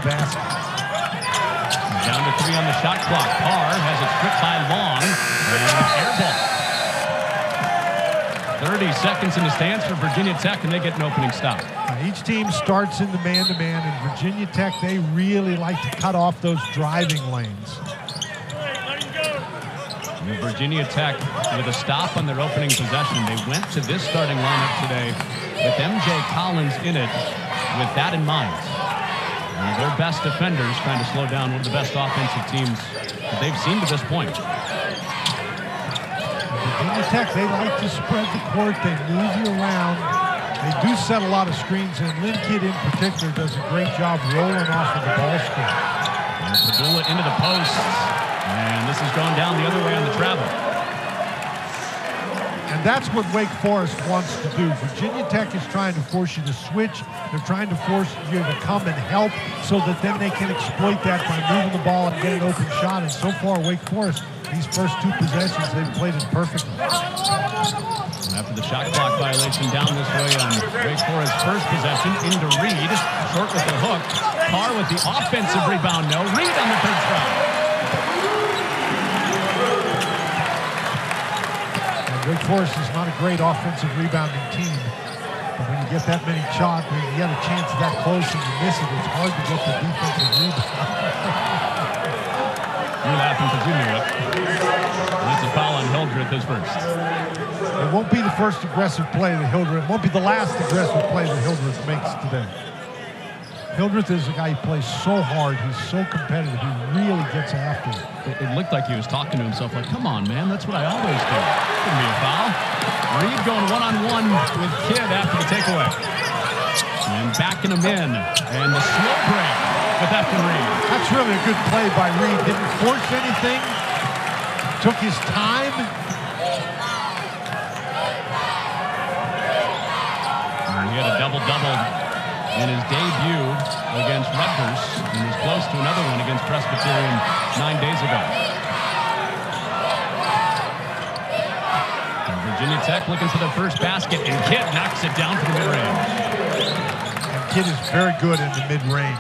basket. Down to 3 on the shot clock. Carr has it stripped by Long. And air ball. 30 seconds in the stands for Virginia Tech, and they get an opening stop. Each team starts in the man-to-man, and Virginia Tech, they really like to cut off those driving lanes. And Virginia Tech, with a stop on their opening possession, they went to this starting lineup today with MJ Collins in it with that in mind. One of their best defenders trying to slow down one of the best offensive teams that they've seen to this point. Virginia Tech, they like to spread the court. They move you around. They do set a lot of screens, and Lynn Kidd in particular does a great job rolling off of the ball screen. And Padula into the post, and this is going down the other way on the travel. And that's what Wake Forest wants to do. Virginia Tech is trying to force you to switch. They're trying to force you to come and help so that then they can exploit that by moving the ball and get an open shot. And so far, Wake Forest, these first 2 possessions, they've played it perfectly. And after the shot clock violation down this way on Wake Forest's first possession, into Reed, short with the hook. Carr with the offensive rebound, no. Reed on the third try. And Wake Forest is not a great offensive rebounding team, but when you get that many shots, when you get a chance that close and you miss it, it's hard to get the defensive rebound. You're laughing because you knew it. And it's a foul on Hildreth, his first. It won't be the first aggressive play that Hildreth, it won't be the last aggressive play that Hildreth makes today. Hildreth is a guy who plays so hard, he's so competitive, he really gets after it. It looked like he was talking to himself like, come on, man, that's what I always do. Couldn't be a foul. Reed going one-on-one with Kidd after the takeaway. And backing him in. And the slow break with Efton Reed. That's really a good play by Reed. Didn't force anything. Took his time. And he had a double-double in his debut against Rutgers, and was close to another one against Presbyterian 9 days ago. And Virginia Tech looking for the first basket, and Kidd knocks it down to the mid-range. And Kidd is very good in the mid-range.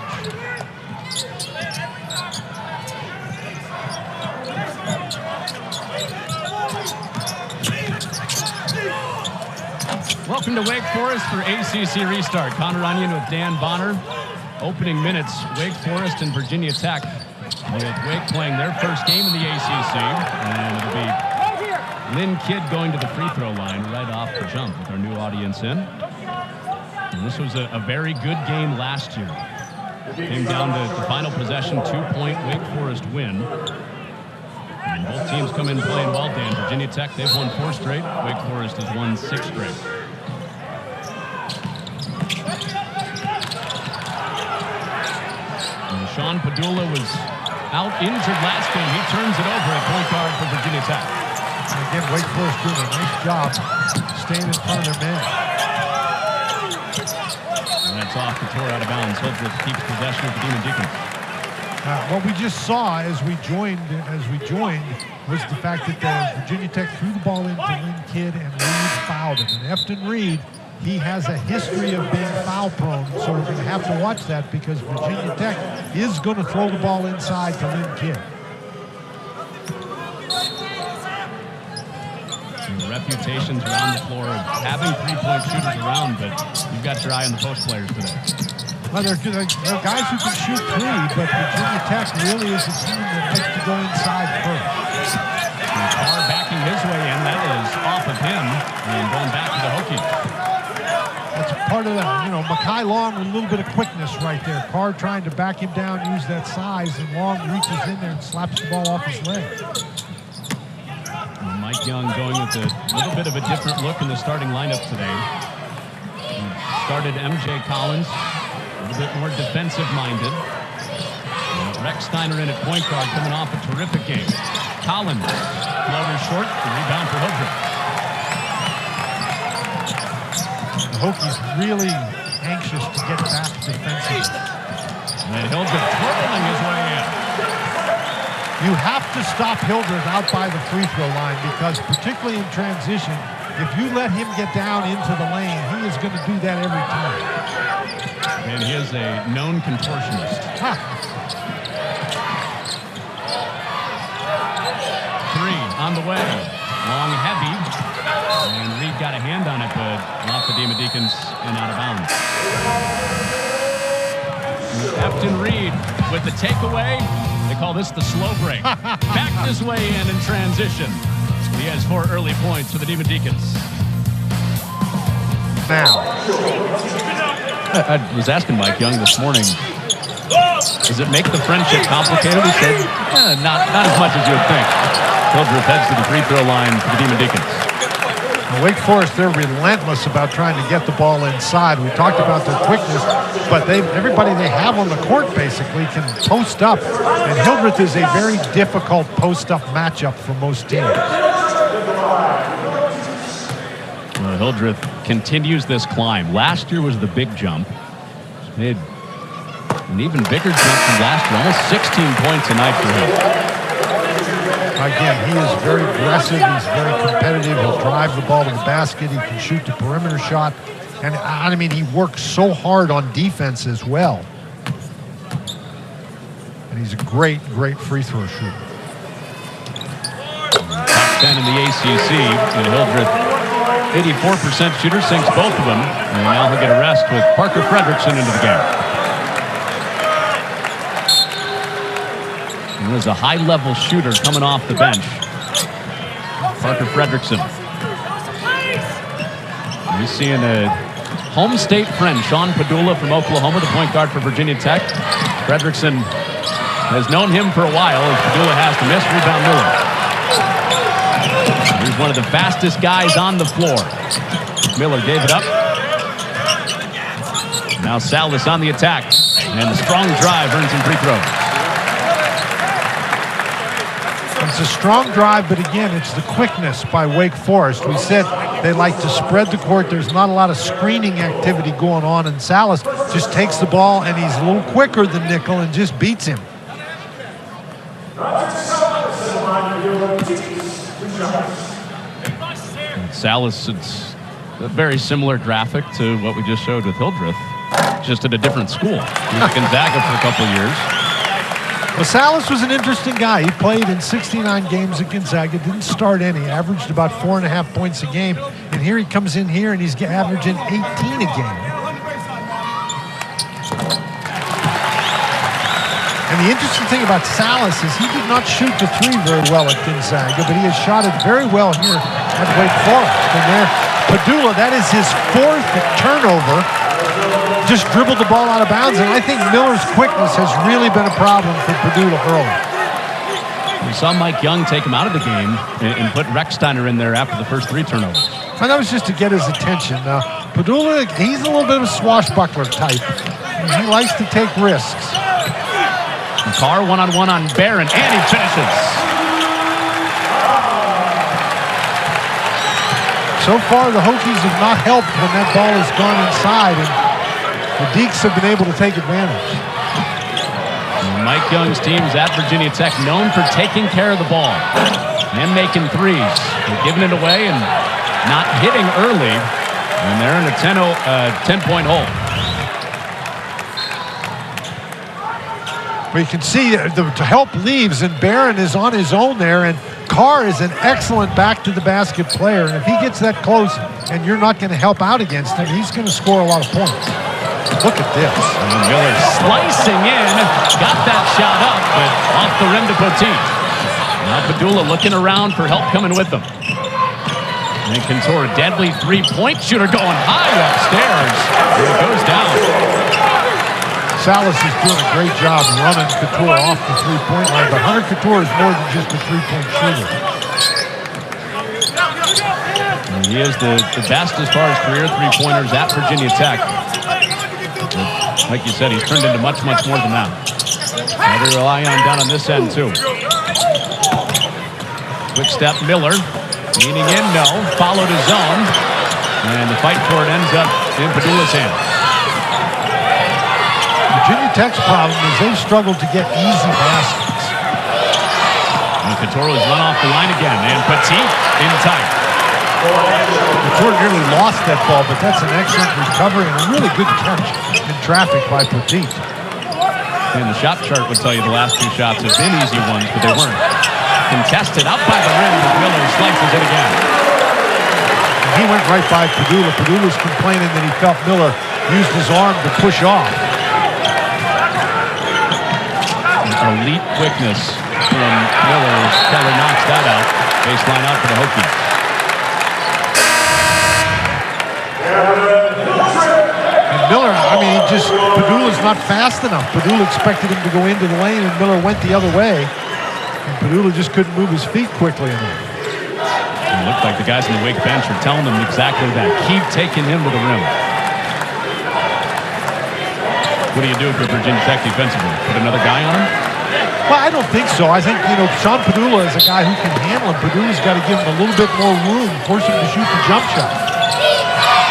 Welcome to Wake Forest for ACC Restart. Connor Onion with Dan Bonner. Opening minutes, Wake Forest and Virginia Tech. With Wake playing their first game in the ACC. And it'll be Lynn Kidd going to the free throw line right off the jump with our new audience in. And this was a very good game last year. Came down to the final possession, 2-point Wake Forest win. And both teams come in playing well, Dan. Virginia Tech, they've won 4 straight. Wake Forest has won 6 straight. And Sean Padula was out injured last game. He turns it over at point guard for Virginia Tech. And again, Wake Forest doing a nice job staying in front of their men. And that's off Cattoor out of bounds. Hildreth keeps possession of the Demon Deacons. What we just saw as we joined was the fact that Virginia Tech threw the ball into Lynn Kidd and Reed fouled him. And Efton Reed, he has a history of being foul prone, so we're going to have to watch that because Virginia Tech is going to throw the ball inside to Lynn Kidd. Reputations around the floor of having 3-point shooters around, but you've got your eye on the post players today. Well, there are guys who can shoot 3, but Virginia Tech really is a team that likes to go inside first. And Carr backing his way in. That is off of him and going back to the Hokies. That's part of that. You know, Mekhi Long with a little bit of quickness right there. Carr trying to back him down, use that size, and Long reaches in there and slaps the ball off his leg. And Mike Young going with a little bit of a different look in the starting lineup today. He started MJ Collins. A little bit more defensive-minded. Rex Steiner in at point guard, coming off a terrific game. Collins, floater short, the rebound for Hildreth. The Hokies really anxious to get back defensively. And Hildreth twirling his way in. You have to stop Hildreth out by the free throw line because particularly in transition, if you let him get down into the lane, he is going to do that every time. And he is a known contortionist. Huh. 3 on the way. Long, heavy. And Reed got a hand on it, but off the Demon Deacons and out of bounds. Efton Reed with the takeaway. They call this the slow break. Back this way in transition. He has 4 early points for the Demon Deacons. Now. I was asking Mike Young this morning, does it make the friendship complicated? He said, not as much as you would think. Hildreth heads to the free throw line for the Demon Deacons. Wake Forest, they're relentless about trying to get the ball inside. We talked about their quickness, but everybody they have on the court basically can post up. And Hildreth is a very difficult post-up matchup for most teams. Well, Hildreth continues this climb. Last year was the big jump. He's made an even bigger jump from last year. Almost 16 points a night for him. Again, he is very aggressive. He's very competitive. He'll drive the ball to the basket. He can shoot the perimeter shot. And I mean, he works so hard on defense as well. And he's a great, great free throw shooter. Top 10 in the ACC. And Hildreth, 84% shooter, sinks both of them. And now he'll get a rest with Parker Fredrickson into the game. He was a high-level shooter coming off the bench. Parker Fredrickson. He's seeing a home state friend, Sean Padula from Oklahoma, the point guard for Virginia Tech. Fredrickson has known him for a while, as Padula has to miss. Rebound Miller. He's one of the fastest guys on the floor. Miller gave it up. Now Sallis on the attack. And the strong drive earns him free throws. It's a strong drive, but again, it's the quickness by Wake Forest. We said they like to spread the court. There's not a lot of screening activity going on, and Sallis just takes the ball, and he's a little quicker than Nickel and just beats him. Sallis, it's a very similar graphic to what we just showed with Hildreth, just at a different school. He was at Gonzaga for a couple of years. Well, Sallis was an interesting guy. He played in 69 games at Gonzaga, didn't start any, averaged about 4.5 points a game. And here he comes in here and he's averaging 18 a game. And the interesting thing about Sallis is he did not shoot the three very well at Gonzaga, but he has shot it very well here at Wake Forest. And there, Padula, that is his 4th turnover. Just dribbled the ball out of bounds, and I think Miller's quickness has really been a problem for Padula early. We saw Mike Young take him out of the game and put Rechsteiner in there after the first 3 turnovers. And that was just to get his attention. Now, Padula, he's a little bit of a swashbuckler type. He likes to take risks. And Carr one-on-one on Barron, and he finishes. So far, the Hokies have not helped when that ball has gone inside, and the Deacs have been able to take advantage. And Mike Young's team's at Virginia Tech, known for taking care of the ball and making threes. They're giving it away and not hitting early, and they're in a 10-point hole. Well, you can see the help leaves, and Barron is on his own there, and Carr is an excellent back-to-the-basket player, and if he gets that close and you're not going to help out against him, he's going to score a lot of points. Look at this. And Miller slicing in, got that shot up, but off the rim to Poteet. Now Padula looking around for help coming with them. And Cattoor, a deadly three-point shooter going high upstairs. And it goes down. Sallis is doing a great job running Cattoor off the three-point line, but Hunter Cattoor is more than just a three-point shooter. And he is the best as far as career three-pointers at Virginia Tech. But like you said, he's turned into much, much more than that. Now they rely on down on this end, too. Quick step, Miller. Leaning in, no. Followed his zone. And the fight for it ends up in Padula's hands. Virginia Tech's problem is they've struggled to get easy baskets. And Cattoor was run off the line again. And Poteet in tight. Cattoor nearly lost that ball, but that's an excellent recovery and a really good catch in traffic by Petit. And the shot chart would tell you the last two shots have been easy ones, but they weren't. Contested up by the rim, but Miller slices it again. And he went right by Padula. Padula's complaining that he felt Miller used his arm to push off. Elite quickness from Miller as Keller knocks that out. Baseline out for the Hokies. And Miller, I mean, Padula's not fast enough. Padula expected him to go into the lane, and Miller went the other way. And Padula just couldn't move his feet quickly enough. It looked like the guys on the Wake bench are telling them exactly that. Keep taking him to the rim. What do you do for Virginia Tech defensively? Put another guy on him? Well, I don't think so. I think, Sean Padula is a guy who can handle him. Padula's got to give him a little bit more room, force him to shoot the jump shot.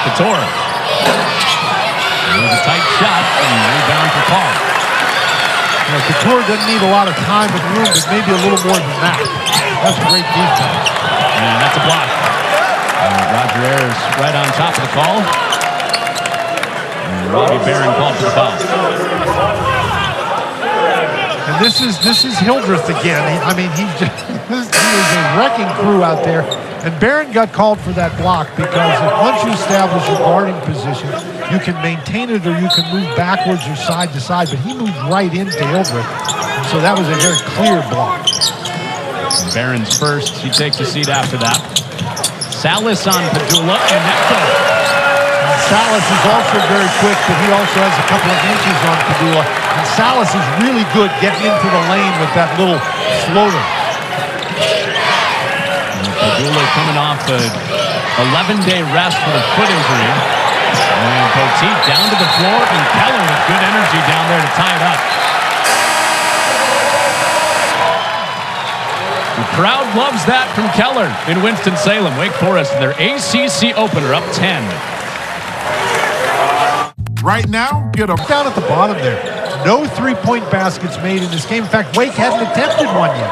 Cattoor. It was a tight shot and rebound for Carr. Cattoor doesn't need a lot of time and room, but maybe a little more than that. That's great defense. And that's a block. Roger Ayers right on top of the call. And Robbie Barron called for the foul. And this is Hildreth again. He is a wrecking crew out there. And Barron got called for that block because once you establish your guarding position, you can maintain it or you can move backwards or side to side. But he moved right into Hildreth. So that was a very clear block. Barron's first. He takes a seat after that. Sallis on Padula and Nectar. Sallis is also very quick, but he also has a couple of inches on Padula. And Sallis is really good getting into the lane with that little floater. Padula coming off an 11-day rest with a foot injury. And Petit down to the floor, and Keller with good energy down there to tie it up. The crowd loves that from Keller in Winston-Salem. Wake Forest, their ACC opener, up 10. Right now, get them down at the bottom there. No three-point baskets made in this game. In fact, Wake hadn't attempted one yet.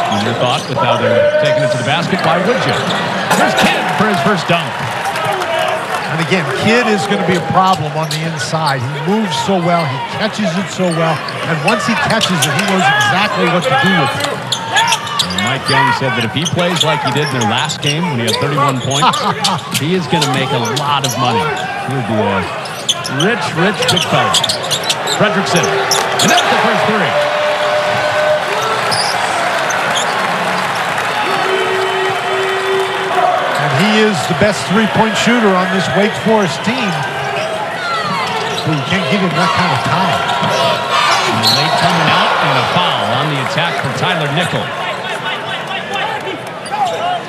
And your thought with how they're taking it to the basket, why would you? There's Kidd for his first dunk. And again, Kidd is going to be a problem on the inside. He moves so well, he catches it so well, and once he catches it, he knows exactly what to do with it. And Mike Young said that if he plays like he did in their last game when he had 31 points, he is going to make a lot of money. He'll be a rich big fella. Fredrickson, and that's the first three. And he is the best three-point shooter on this Wake Forest team. So you can't give him that kind of time. And late coming out and a foul on the attack for Tyler Nickel.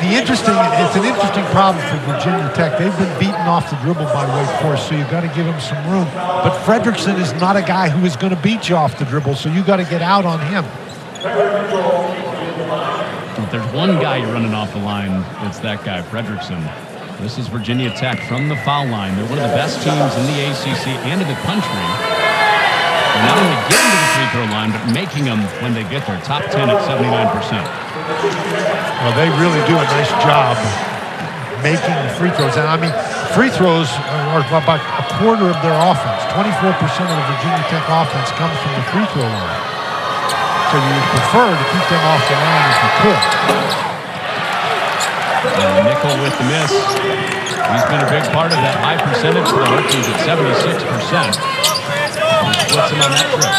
It's an interesting problem for Virginia Tech. They've been beaten off the dribble by Wake Forest, so you've got to give them some room. But Fredrickson is not a guy who is going to beat you off the dribble, so you've got to get out on him. If there's one guy you're running off the line, it's that guy, Fredrickson. This is Virginia Tech from the foul line. They're one of the best teams in the ACC and in the country. They're not only getting to the free throw line, but making them when they get there. Top 10 at 79%. Well, they really do a nice job making the free throws. And I mean, free throws are about a quarter of their offense. 24% of the Virginia Tech offense comes from the free throw line. So you would prefer to keep them off the line if you could. Nickel with the miss. He's been a big part of that high percentage for the Hokies at 76%. He splits him on that trip.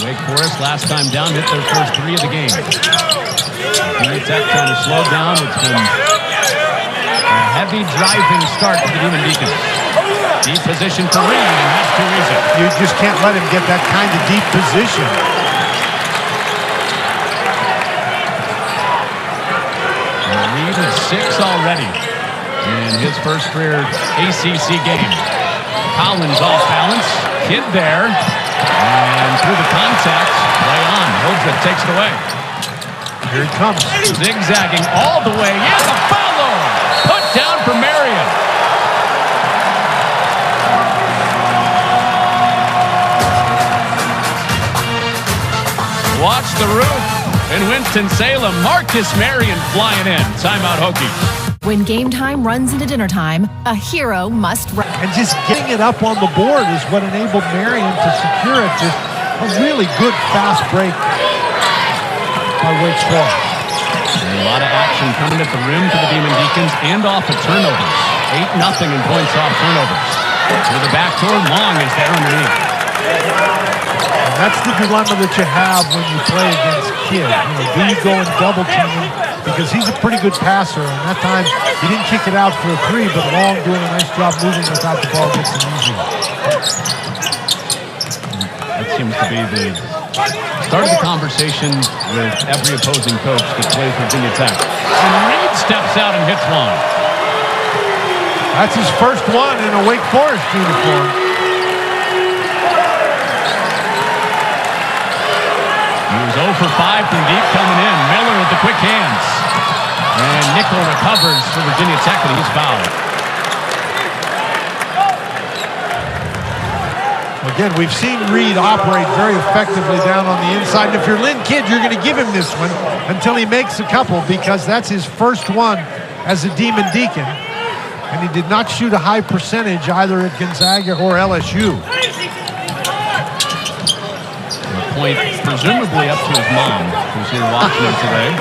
Wake Forest, last time down, hit their first three of the game. Virginia Tech trying to slow down. It's been a heavy driving start to the Demon Deacons. Deep position for Reed, and that's too easy. You just can't let him get that kind of deep position. Reed with 6 already in his first career ACC game. Collins off balance. Kidd there. And through the contact, play on. Hildreth takes it away. Here he comes. Zigzagging all the way. Yeah, the follow. Put down for Marion. Watch the roof in Winston-Salem. Marcus Marion flying in. Timeout Hokies. When game time runs into dinner time, a hero must run. And just getting it up on the board is what enabled Marion to secure it. Just a really good fast break by Wake Forest. A lot of action coming at the rim for the Demon Deacons and off of turnovers. 8-0 in points off turnovers. To the backdoor, Long is there underneath. And that's the dilemma that you have when you play against Kidd. Do you go and double team him? Because he's a pretty good passer, and that time he didn't kick it out for a three, but Long doing a nice job moving without the ball gets it easy. That seems to be the start of the conversation with every opposing coach that plays Virginia Tech. And Reed steps out and hits one. That's his first one in a Wake Forest uniform. He was 0 for 5 from deep coming in. Miller with the quick hands. And Nickel recovers for Virginia Tech, and he's fouled. Again, we've seen Reed operate very effectively down on the inside. And if you're Lynn Kidd, you're going to give him this one until he makes a couple, because that's his first one as a Demon Deacon. And he did not shoot a high percentage either at Gonzaga or LSU. A point presumably up to his mom, who's here watching him today.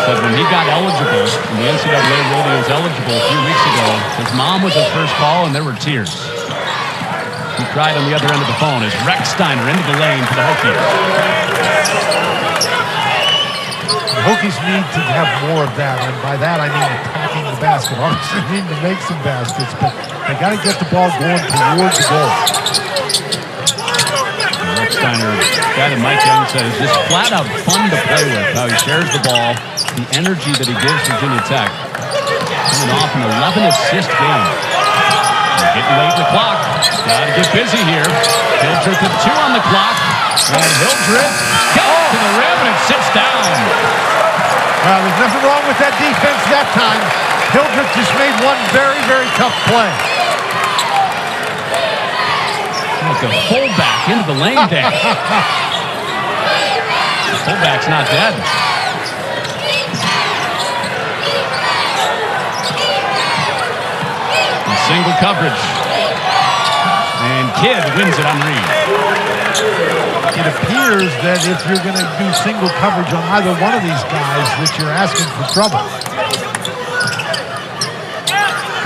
But when he got eligible, and the NCAA ruled he was eligible a few weeks ago, his mom was his first call, and there were tears. He cried on the other end of the phone as Rex Steiner into the lane for the Hokies. The Hokies need to have more of that, and by that I mean attacking the basket. Obviously they need to make some baskets, but they got to get the ball going towards the goal. Rex Steiner, the guy that Mike Young said, is just flat out fun to play with. How he shares the ball, the energy that he gives Virginia Tech. Coming off an 11-assist game. Getting late in the clock. Got to get busy here. Hildreth with 2 on the clock. And Hildreth gets to the rim and it sits down. Well, there's nothing wrong with that defense that time. Hildreth just made one very, very tough play. Like a fullback into the lane there. The fullback's not dead. Single coverage. And Kidd wins it on Reed. It appears that if you're going to do single coverage on either one of these guys, that you're asking for trouble.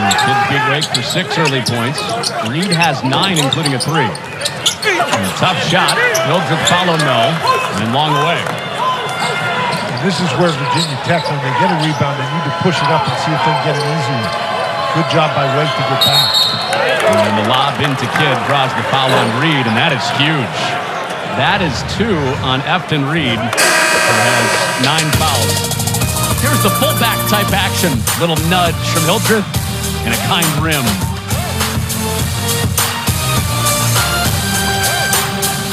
Kidd's big Wake for 6 early points. Reed has 9, including a 3. And a tough shot. Hildreth follow no. And Long away. And this is where Virginia Tech, when they get a rebound, they need to push it up and see if they can get an easy one. Good job by Wake to get back. And the lob into Kidd draws the foul on Reed, and that is huge. That is 2 on Efton Reed, who has 9 fouls. Here's the fullback type action. Little nudge from Hildreth and a kind rim.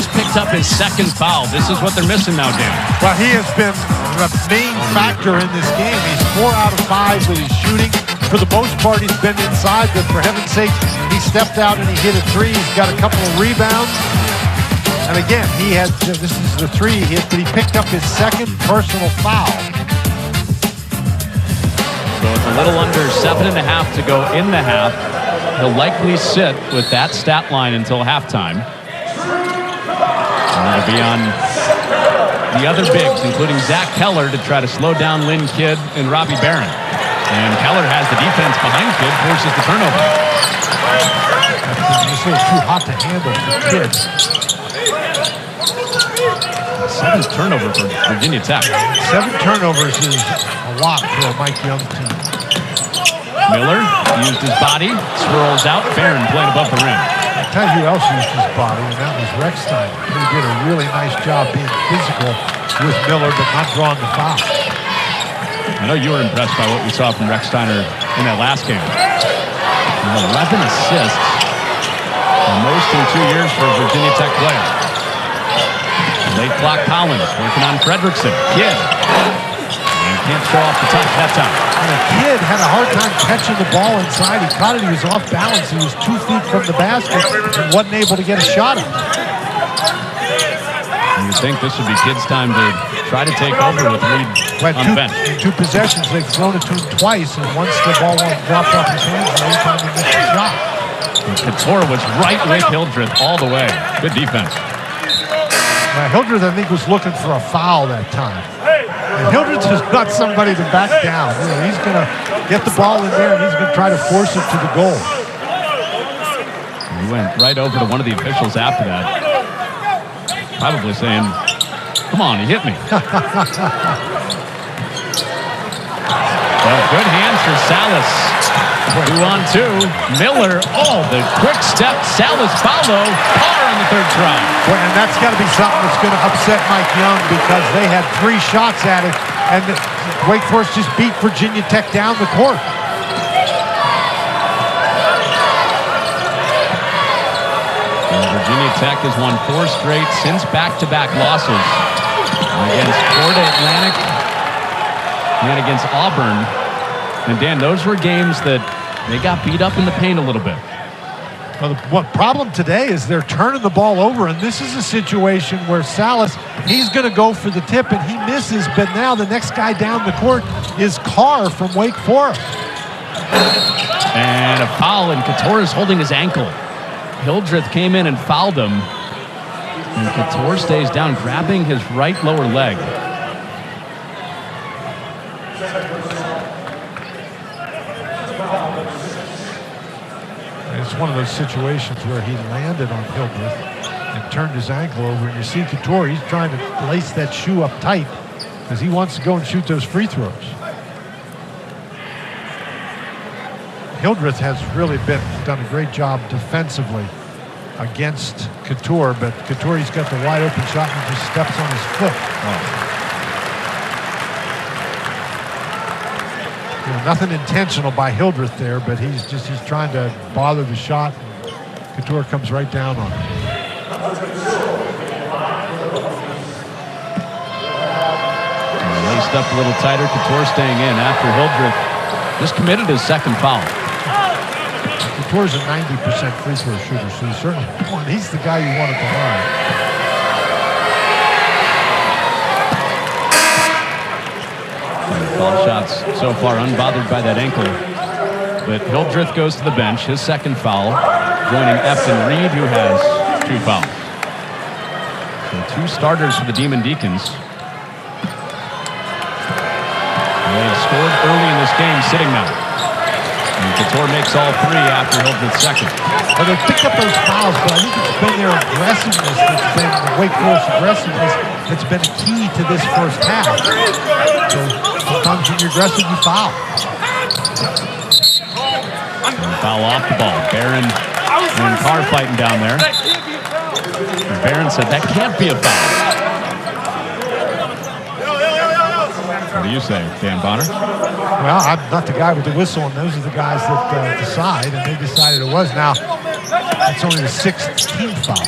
Just picked up his 2nd foul. This is what they're missing now, Dan. Well, he has been the main factor in this game. He's 4 out of 5 that he's shooting. For the most part, he's been inside, but for heaven's sake, he stepped out and he hit a 3. He's got a couple of rebounds. And again, this is the 3 he hit, but he picked up his 2nd personal foul. So it's a little under 7.5 to go in the half. He'll likely sit with that stat line until halftime. And it'll be on the other bigs, including Zach Keller, to try to slow down Lynn Kidd and Robbie Barron. And Keller has the defense behind Kidd, forces the turnover. It's just a little too hot to handle for Kidd. 7th turnover for Virginia Tech. 7 turnovers is a lot for a Mike Young team. Miller used his body, swirls out. Barron playing above the rim. I'll tell you who else used his body, and that was Rex Steiner. He did a really nice job being physical with Miller, but not drawing the foul. I know you were impressed by what we saw from Rex Steiner in that last game. 11 assists, the most in 2 years for a Virginia Tech player. Late clock Collins working on Fredrickson. Kidd. And can't show off the touch that time. And the Kidd had a hard time catching the ball inside. He caught it, he was off balance. He was 2 feet from the basket and wasn't able to get a shot at it. The You think this would be Kidd's time to try to take over with Reed on the bench. In 2 possessions, they've thrown it to him twice, and once the ball dropped off his hands, every time he missed a shot. And Cattoor was right with Hildreth all the way. Good defense. Hildreth, I think, was looking for a foul that time. And Hildreth is not somebody to back down. You know, he's going to get the ball in there, and he's going to try to force it to the goal. He went right over to one of the officials after that, probably saying, come on, he hit me. Well, good hands for Sallis. 2-on-2. Miller, the quick step. Sallis follow. Carr on the third try. Well, and that's got to be something that's going to upset Mike Young, because they had 3 shots at it, and Wake Forest just beat Virginia Tech down the court. Virginia Tech has won 4 straight since back-to-back losses against Florida Atlantic and against Auburn. And Dan, those were games that they got beat up in the paint a little bit. Well, the problem today is they're turning the ball over, and this is a situation where Sallis, he's going to go for the tip, and he misses, but now the next guy down the court is Carr from Wake Forest. And a foul, and Cattoor is holding his ankle. Hildreth came in and fouled him, and Cattoor stays down, grabbing his right lower leg. It's one of those situations where he landed on Hildreth and turned his ankle over, and you see Cattoor, he's trying to lace that shoe up tight because he wants to go and shoot those free throws. Hildreth has really done a great job defensively against Cattoor, but Cattoor, he's got the wide open shot and just steps on his foot. You know, nothing intentional by Hildreth there, but he's trying to bother the shot. Cattoor comes right down on him. Laced up a little tighter. Cattoor staying in after Hildreth just committed his second foul. Cattoor's a 90% free throw shooter, so he's the guy you want at the line. Foul shots so far unbothered by that ankle. But Hildreth goes to the bench, his second foul, joining Efton Reed, who has 2 fouls. So 2 starters for the Demon Deacons. They've scored early in this game, sitting now. And Cattoor makes all 3 after Hildreth's second. Well, they picked up those fouls, but I think it's been their aggressiveness that's been, the Wake Forest aggressiveness that's been a key to this first half. So sometimes when you're aggressive, you foul. And foul off the ball. Barron and Carr fighting down there. And Barron said that can't be a foul. What do you say, Dan Bonner? Well, I'm not the guy with the whistle, and those are the guys that decide, and they decided it was. Now, it's only the 16th foul.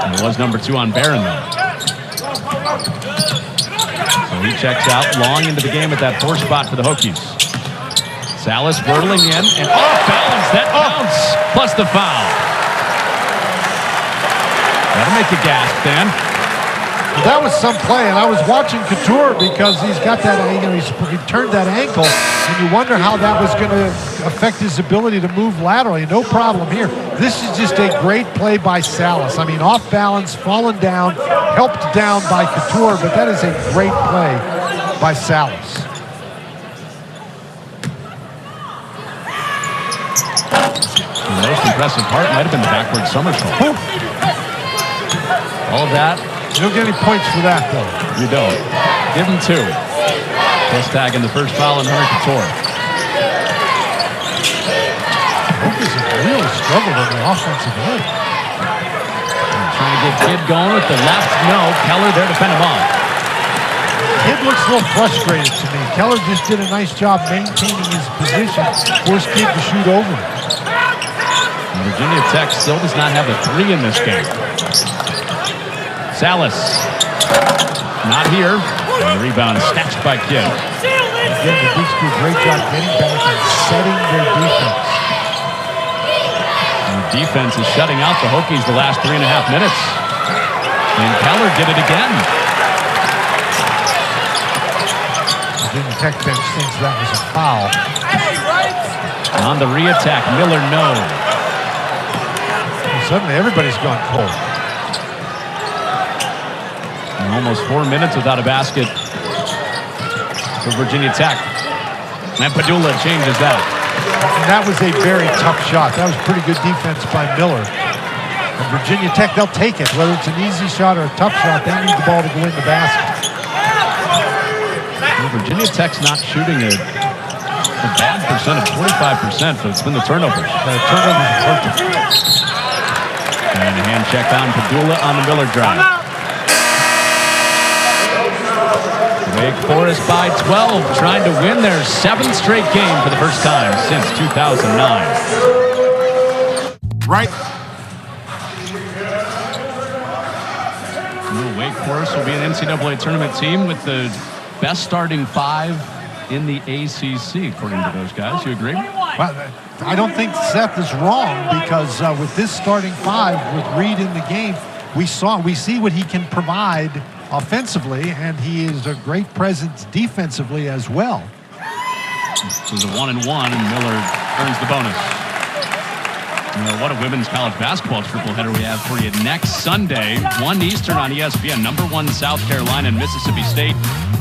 And it was number 2 on Barron, though. So he checks out long into the game at that 4 spot for the Hokies. Sallis whirling in, and off balance, that bounce, plus the foul. That'll make you gasp, Dan. That was some play, and I was watching Cattoor because he's got that, he turned that ankle, and you wonder how that was going to affect his ability to move laterally. No problem here. This is just a great play by Sallis. I mean, off balance, fallen down, helped down by Cattoor, but that is a great play by Sallis. The most impressive part might have been the backward somersault. All that. You don't get any points for that, though. You don't. Give him 2. Plus tag in the first foul on Hunter Cattoor. Hokies have really struggled on the offensive end. Trying to get Kidd going with the left. No, Keller there to fend him off. Kidd looks a little frustrated to me. Keller just did a nice job maintaining his position, forced Kidd to shoot over him. Virginia Tech still does not have a 3 in this game. Sallis, not here. And the rebound snatched by Kidd. Again, the Deacs do a great job getting back and setting their defense. And the defense is shutting out the Hokies the last 3.5 minutes. And Keller did it again. Virginia Tech bench thinks that was a foul. On the re-attack, Miller, no. And suddenly everybody's gone cold. And almost 4 minutes without a basket for Virginia Tech. And Padula changes that. And that was a very tough shot. That was pretty good defense by Miller. And Virginia Tech, they'll take it. Whether it's an easy shot or a tough shot, they need the ball to go in the basket. Well, Virginia Tech's not shooting a bad percent of 25%, but it's been the turnovers. Turnovers are perfect. And a hand check on Padula on the Miller drive. Wake Forest by 12, trying to win their 7th straight game for the first time since 2009. Right. Wake Forest will be an NCAA tournament team with the best starting 5 in the ACC, according to those guys. You agree? Well, I don't think Seth is wrong, because with this starting 5, with Reed in the game, we see what he can provide offensively, and he is a great presence defensively as well. This is a 1-and-1, and Miller earns the bonus. What a women's college basketball tripleheader we have for you next Sunday, 1 Eastern on ESPN. Number 1 South Carolina and Mississippi State,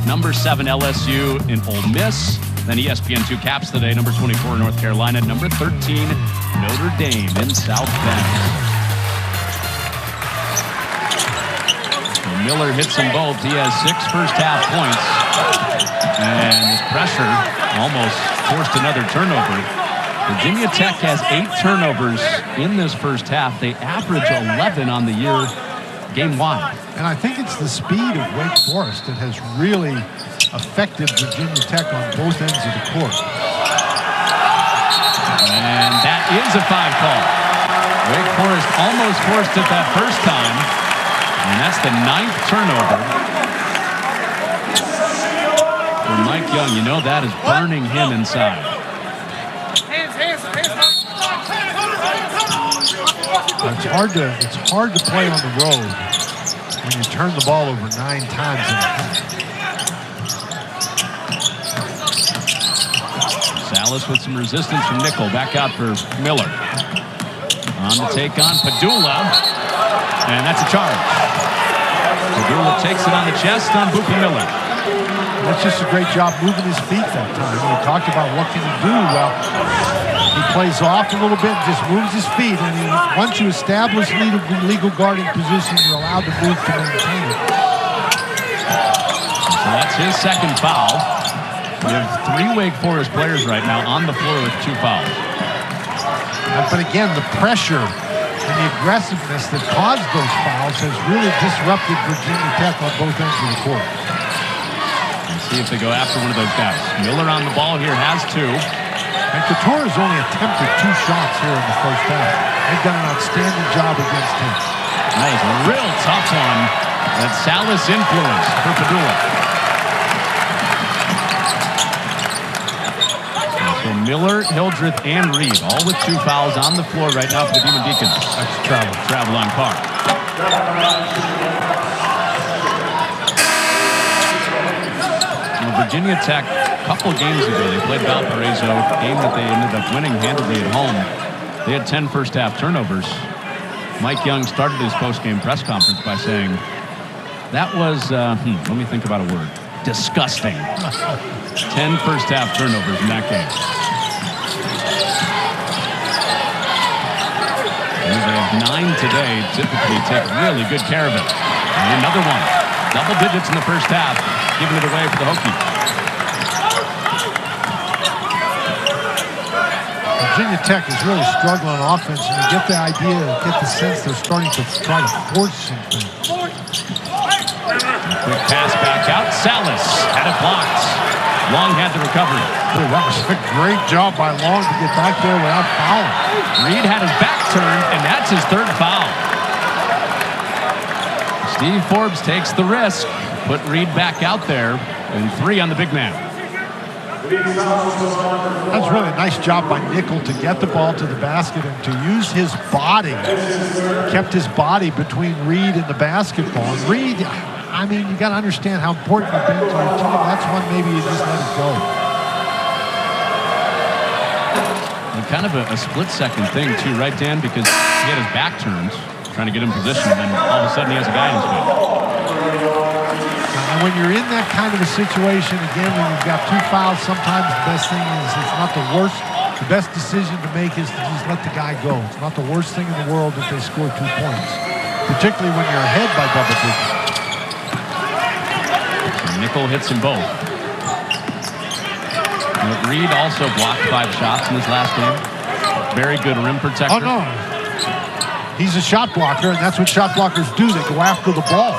number 7 LSU in Ole Miss. Then ESPN2 caps the day, number 24 North Carolina, number 13 Notre Dame in South Bend. Miller hits them both. He has 6 first-half points. And his pressure almost forced another turnover. Virginia Tech has 8 turnovers in this first half. They average 11 on the year game-wide. And I think it's the speed of Wake Forest that has really affected Virginia Tech on both ends of the court. And that is a 5 call. Wake Forest almost forced it that first time. And that's the 9th turnover for Mike Young. You know that is burning him inside. It's hard to play on the road when you turn the ball over 9 times in a half. Sallis with some resistance from Nickel. Back out for Miller. On the take on Padula. And that's a charge. Padula takes it on the chest on Boopie Miller. That's just a great job moving his feet that time. We talked about what can he do. Well, he plays off a little bit, just moves his feet, and once you establish legal guarding position, you're allowed to move to maintain it. So that's his 2nd foul. We have 3 Wake Forest players right now on the floor with 2 fouls. But again, the pressure and the aggressiveness that caused those fouls has really disrupted Virginia Tech on both ends of the court. Let's see if they go after one of those guys. Miller on the ball here has 2. And Cattoor has only attempted 2 shots here in the first half. They've done an outstanding job against him. That was a real tough one that Sallis influenced for Padula. So Miller, Hildreth, and Reed, all with 2 fouls on the floor right now for the Demon Deacons. That's travel. Travel on Carr. Virginia Tech, a couple games ago, they played Valparaiso, a game that they ended up winning handily at home. They had 10 first-half turnovers. Mike Young started his post-game press conference by saying, that was, let me think about a word, disgusting. 10 first-half turnovers in that game. And they have 9 today, typically take really good care of it. And another one, double digits in the first half, giving it away for the Hokies. Virginia Tech is really struggling on offense, and you get the idea, get the sense they're starting to try to force something. Quick pass back out. Sallis had it blocked. Long had the recovery. Boy, that was a great job by Long to get back there without fouling. Reed had his back turned, and that's his 3rd foul. Steve Forbes takes the risk. Put Reed back out there, and 3 on the big man. That's really a nice job by Nickel to get the ball to the basket and to use his body. Kept his body between Reed and the basketball. And Reed, I mean, you got to understand how important you've been to your team. That's one maybe you just let it go. And kind of a split-second thing, too, right, Dan? Because he had his back turned, trying to get him positioned, and then all of a sudden he has a guy in his way. And when you're in that kind of a situation, again, when you've got 2 fouls, sometimes the best thing is it's not the worst. The best decision to make is to just let the guy go. It's not the worst thing in the world if they score 2 points, particularly when you're ahead by double digits. Nickel hits them both. Reed also blocked 5 shots in his last game. Very good rim protector. Oh, no. He's a shot blocker, and that's what shot blockers do. They go after the ball.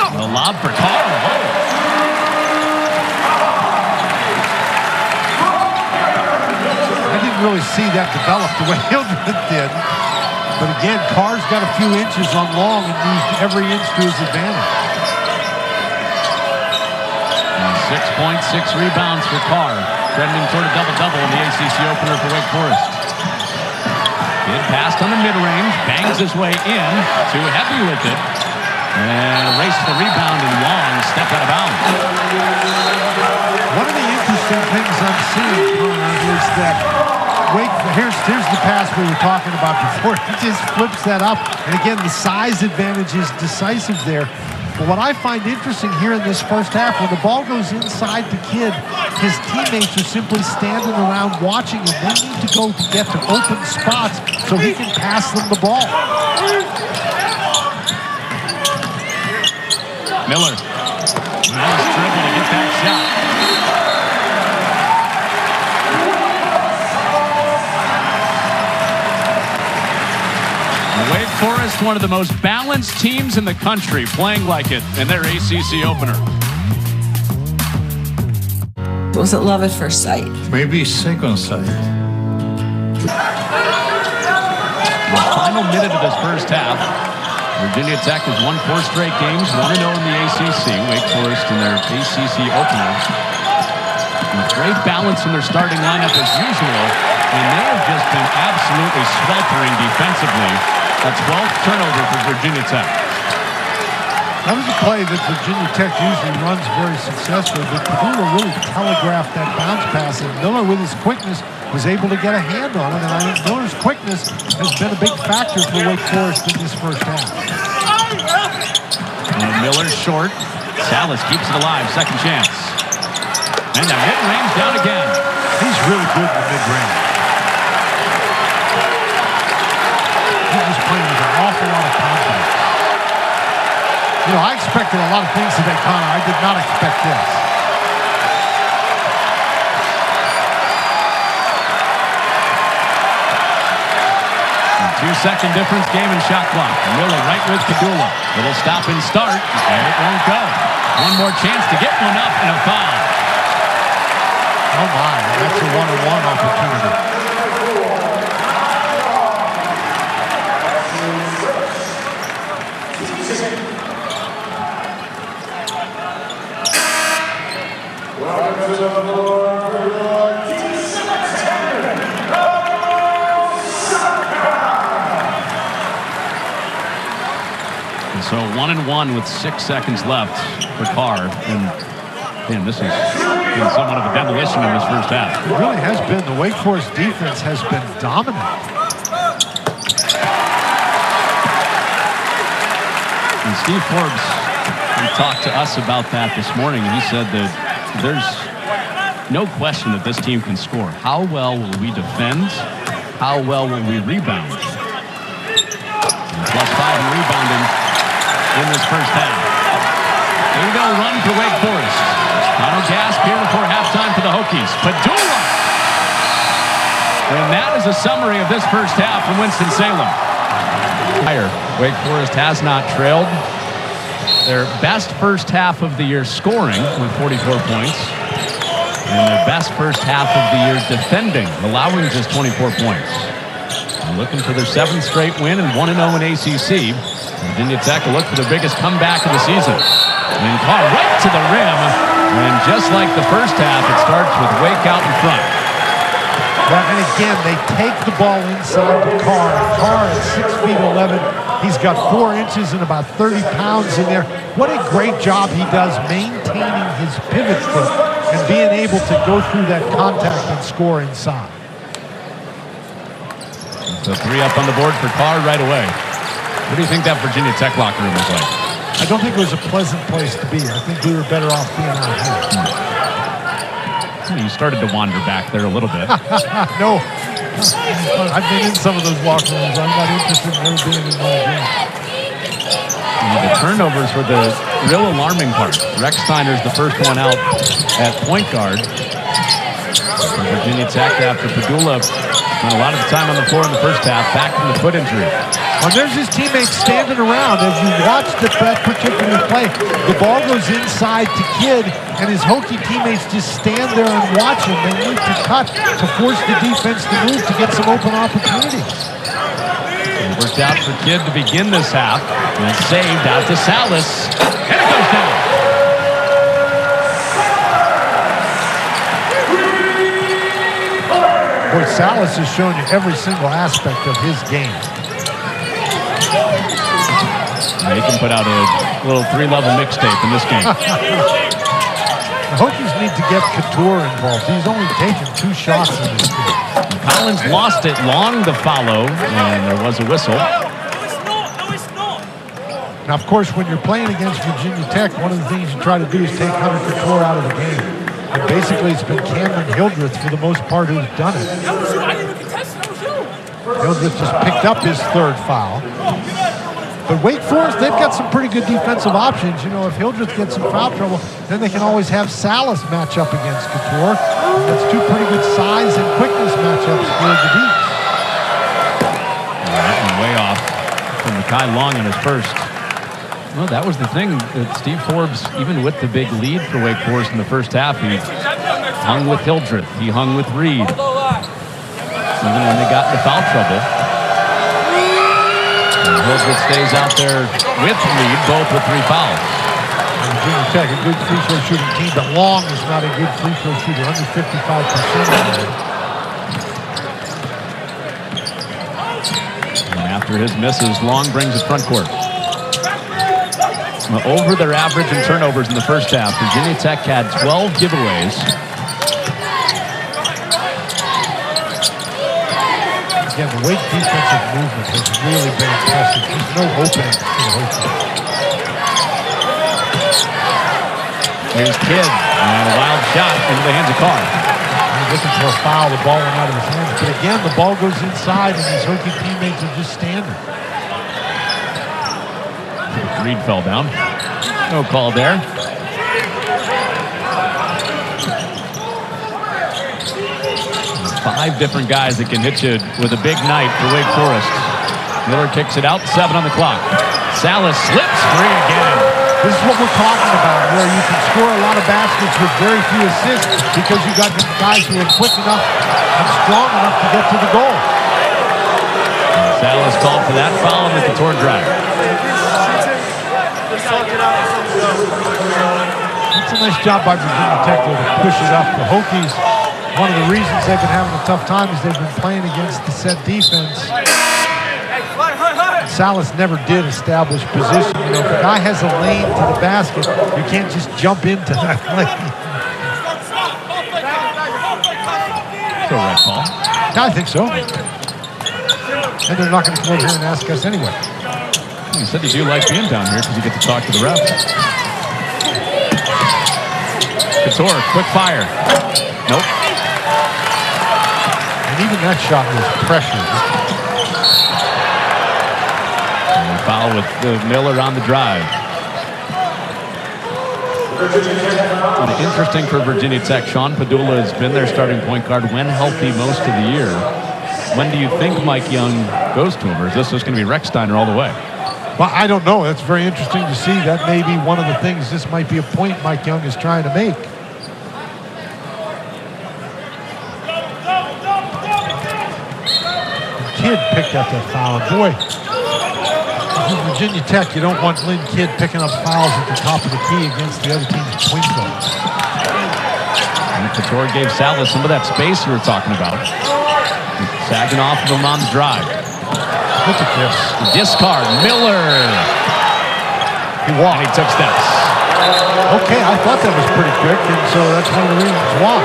A lob for Carr. I didn't really see that develop the way Hildreth did. But again, Carr's got a few inches on long and used every inch to his advantage. 6 points, 6 rebounds for Carr. Trending toward a double-double in the ACC opener for Wake Forest. Kidd passed on the mid-range, bangs his way in, too heavy with it. And a race for the rebound, and Long stepped out of bounds. One of the interesting things I'm seeing, Connor, is that here's the pass we were talking about before. He just flips that up. And again, the size advantage is decisive there. But what I find interesting here in this first half, when the ball goes inside the Kidd, his teammates are simply standing around watching him. They need to go to get to open spots so he can pass them the ball. Miller. Nice dribble to get that shot. Wake Forest, one of the most balanced teams in the country, playing like it in their ACC opener. Was it love at first sight? Maybe second sight. The final minute of this first half. Virginia Tech has won 4 straight games, 1-0 in the ACC. Wake Forest in their ACC opener. With great balance in their starting lineup as usual, and they have just been absolutely sweltering defensively. A 12th turnover for Virginia Tech. That was a play that Virginia Tech usually runs very successfully, but Padula really telegraphed that bounce pass, and Miller, with his quickness, was able to get a hand on it, and I think Miller's quickness has been a big factor for Wake Forest in this first half. And Miller's short. Sallis keeps it alive. Second chance. And the mid-range down again. He's really good in the mid-range. He's just playing with an awful lot of confidence. You know, I expected a lot of things today, Connor. I did not expect this. 2-second difference, game and shot clock. Miller right with Padula. Little stop and start, and it won't go. One more chance to get one up and a foul. Oh my, that's a one-on-one opportunity. So 1-1 with 6 seconds left for Carr. And man, this has been somewhat of a demolition in this first half. It really has been. The Wake Forest defense has been dominant. And Steve Forbes, he talked to us about that this morning. He said that there's no question that this team can score. How well will we defend? How well will we rebound? And +5 in rebounding in this first half. Here we go, run for Wake Forest. Final gasp here before halftime for the Hokies. Padula! And that is a summary of this first half from Winston-Salem. Wake Forest has not trailed. Their best first half of the year scoring with 44 points. And their best first half of the year defending, allowing just 24 points. And looking for their 7th straight win and 1-0 in ACC. Virginia Tech will look for the biggest comeback of the season. And Carr right to the rim. And just like the first half, it starts with Wake out in front. Well, and again, they take the ball inside to Carr. Carr at 6'11". He's got 4 inches and about 30 pounds in there. What a great job he does maintaining his pivot foot and being able to go through that contact and score inside. So 3 up on the board for Carr right away. What do you think that Virginia Tech locker room was like? I don't think it was a pleasant place to be. I think we were better off being out here. You started to wander back there a little bit. No. I've been in some of those locker rooms. I'm not interested in ever being in one again. The turnovers were the real alarming part. Rex Steiner's the first one out at point guard. Virginia Tech, after Padula spent a lot of the time on the floor in the first half, back from the foot injury. Well, there's his teammates standing around. As you watched that particular play, the ball goes inside to Kidd, and his Hokie teammates just stand there and watch him. They need to cut to force the defense to move to get some open opportunities. It worked out for Kidd to begin this half, and saved out to Sallis, and it goes down. Boy, Sallis has shown you every single aspect of his game. He can put out a little 3-level mixtape in this game. The Hokies need to get Cattoor involved. He's only taken 2 shots in this game. Collins lost it long to follow, and there was a whistle. Now, of course, when you're playing against Virginia Tech, one of the things you try to do is take Hunter Cattoor out of the game. And basically, it's been Cam Hildreth for the most part who's done it. Hildreth just picked up his 3rd foul. But Wake Forest, they've got some pretty good defensive options. You know, if Hildreth gets some foul trouble, then they can always have Sallis match up against Cattoor. That's 2 pretty good size and quickness matchups for the Deacs. Way off from Mekhi Long in his first. Well, that was the thing that Steve Forbes, even with the big lead for Wake Forest in the first half, he hung with Hildreth. He hung with Reed. Even when they got into foul trouble. Hildreth stays out there with Reed, both with 3 fouls. Virginia Tech, a good free throw shooting team, but Long is not a good free throw shooter, under 55%. And after his misses, Long brings it front court. Over their average in turnovers in the first half, Virginia Tech had 12 giveaways. Again, the Wake defensive movement has really been impressive. There's no opening for the Hokies. Here's Kidd, and a wild shot into the hands of Carr. He's looking for a foul, the ball went out of his hands. But again, the ball goes inside, and his Hokie teammates are just standing. Reed fell down. No call there. 5 different guys that can hit you with a big night for Wake Forest. Miller kicks it out, 7 on the clock. Sallis slips free again. This is what we're talking about, where you can score a lot of baskets with very few assists because you got guys who are quick enough and strong enough to get to the goal. Sallis called for that foul on the Cattoor drive. That's a nice job by Virginia Tech to push it up. The Hokies, one of the reasons they've been having a tough time is they've been playing against the set defense. Sallis never did establish position. You know, if a guy has a lane to the basket, you can't just jump into that lane. So red ball. I think so. And they're not going to come over here and ask us anyway. You said you do like being down here because you get to talk to the refs. Cattoor, quick fire. Nope. And even that shot was pressured. And a foul with Miller on the drive. And interesting for Virginia Tech, Sean Padula has been their starting point guard when healthy most of the year. When do you think Mike Young goes to him, or is this just going to be Rex Steiner all the way? Well, I don't know. That's very interesting to see. That may be one of the things. This might be a point Mike Young is trying to make. Kidd picked up that foul. Boy, in Virginia Tech, you don't want Lynn Kidd picking up fouls at the top of the key against the other team's point guard. Cattoor gave Sallis some of that space you were talking about. Sagging off of him on the drive. Look at this. The discard. Miller. He walked. And he took steps. Okay, I thought that was pretty quick, and so that's one of the reasons why.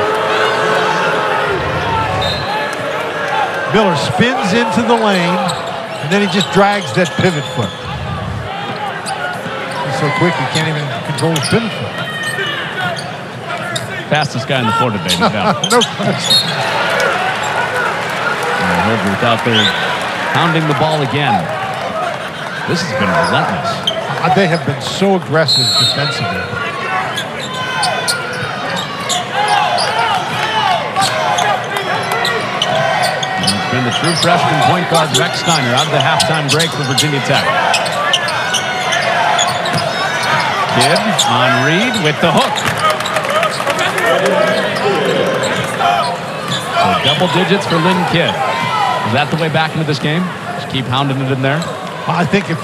Miller spins into the lane, and then he just drags that pivot foot. He's so quick, he can't even control his pivot foot. Fastest guy on the floor today, no doubt. No question. Hildreth out there pounding the ball again. This has been relentless. They have been so aggressive defensively. It's been the true freshman point guard Rex Steiner out of the halftime break for Virginia Tech. Kidd on Reed with the hook. So double digits for Lynn Kidd. Is that the way back into this game? Just keep hounding it in there? I think if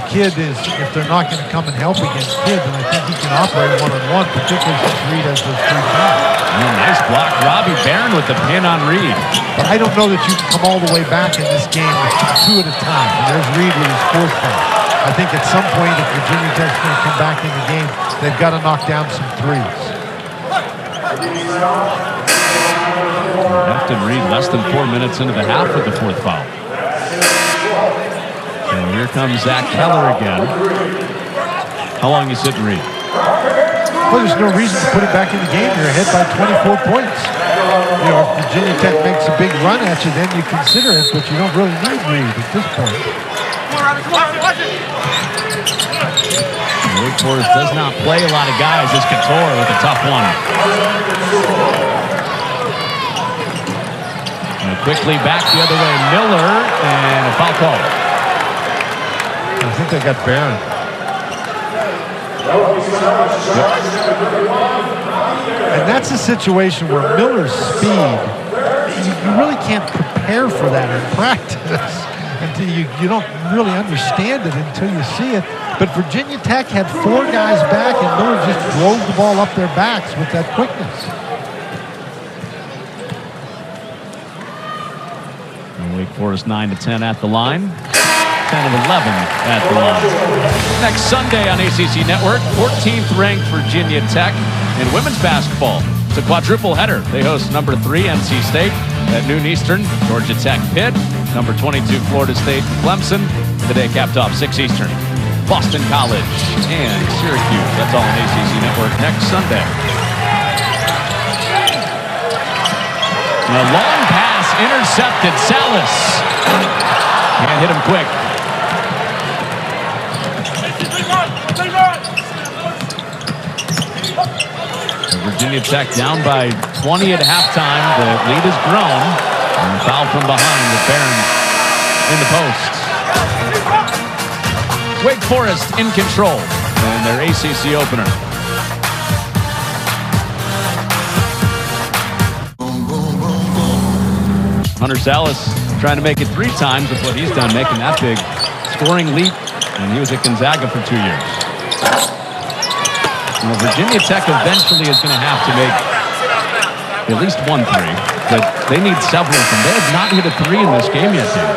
Kidd is, if they're not going to come and help against Kidd, then I think he can operate one-on-one, particularly since Reed has those 3 points. Nice block. Robbie Barron with the pin on Reed. But I don't know that you can come all the way back in this game with 2 at a time. And there's Reed with his 4th foul. I think at some point, if Virginia Tech's going to come back in the game, they've got to knock down some threes. Afton Reed less than 4 minutes into the half with the 4th foul. So here comes Zach Keller again. How long you sitting Reed? Well, there's no reason to put him back in the game. You're ahead by 24 points. You know, if Virginia Tech makes a big run at you, then you consider it, but you don't really need Reed at this point. Wake Forest does not play a lot of guys. This Cattoor with a tough one. And quickly back the other way. Miller and a foul call. I think they got Barron. And that's a situation where Miller's speed, you really can't prepare for that in practice. Until you don't really understand it until you see it. But Virginia Tech had 4 guys back, and Miller just drove the ball up their backs with that quickness. And Wake Forest 9-10 at the line. 10 of 11 at the line. Next Sunday on ACC Network, 14th ranked Virginia Tech in women's basketball. It's a quadruple header. They host number 3 NC State at noon Eastern, Georgia Tech Pitt, number 22 Florida State Clemson. Today capped off 6 Eastern. Boston College and Syracuse. That's all on ACC Network next Sunday. And a long pass intercepted. Sallis can't hit him quick. Virginia Tech down by 20 at halftime. The lead has grown. And a foul from behind with Barron in the post. Wake Forest in control in their ACC opener. Hunter Sallis trying to make it 3 times with what he's done, making that big scoring leap. And he was at Gonzaga for 2 years. Well, Virginia Tech eventually is going to have to make at least 1 3, but they need several of them. They have not hit a 3 in this game yet, Dave.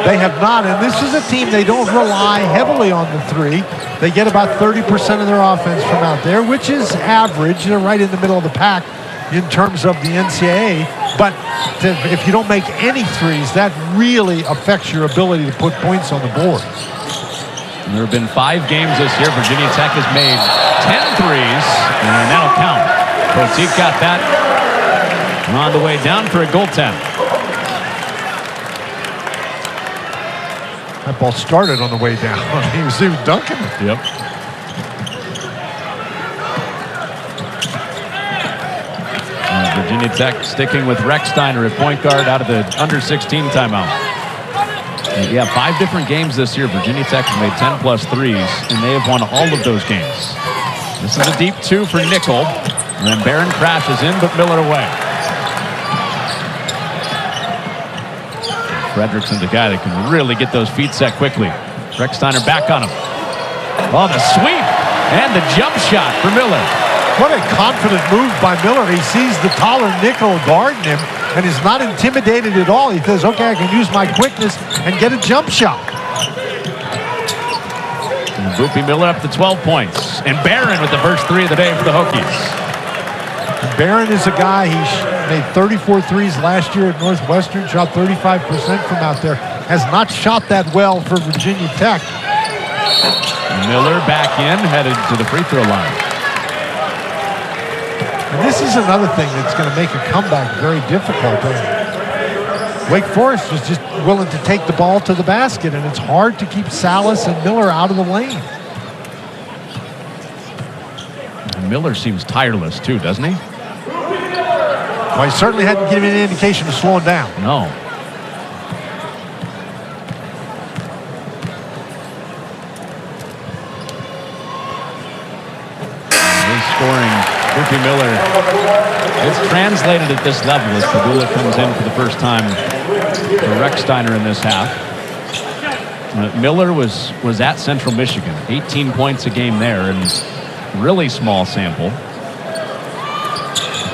They have not, and this is a team, they don't rely heavily on the 3. They get about 30% of their offense from out there, which is average. They're right in the middle of the pack in terms of the NCAA, but if you don't make any 3s, that really affects your ability to put points on the board. And there have been 5 games this year. Virginia Tech has made 10 threes, and that'll count. Poteet got that on the way down for a goaltend. That ball started on the way down. He was dunking. Yep. Virginia Tech sticking with Rex Steiner at point guard out of the under-16 timeout. Yeah, 5 different games this year. Virginia Tech has made 10-plus threes, and they have won all of those games. This is a deep 2 for Nickel. And then Barron crashes in, but Miller away. Fredrickson's a guy that can really get those feet set quickly. Rex Steiner back on him. Oh, the sweep and the jump shot for Miller. What a confident move by Miller. He sees the taller nickel guarding him and is not intimidated at all. He says, okay, I can use my quickness and get a jump shot. And Boopie Miller up to 12 points. And Barron with the first 3 of the day for the Hokies. Barron is a guy, he made 34 threes last year at Northwestern, shot 35% from out there. Has not shot that well for Virginia Tech. Miller back in, headed to the free throw line. And this is another thing that's going to make a comeback very difficult. Wake Forest was just willing to take the ball to the basket, and it's hard to keep Sallis and Miller out of the lane. And Miller seems tireless too, doesn't he? Well, he certainly hadn't given any indication of slowing down. No. Scoring, Boopie Miller. It's translated at this level as Padula comes in for the first time for Recksteiner in this half. Miller was at Central Michigan, 18 points a game there, and really small sample.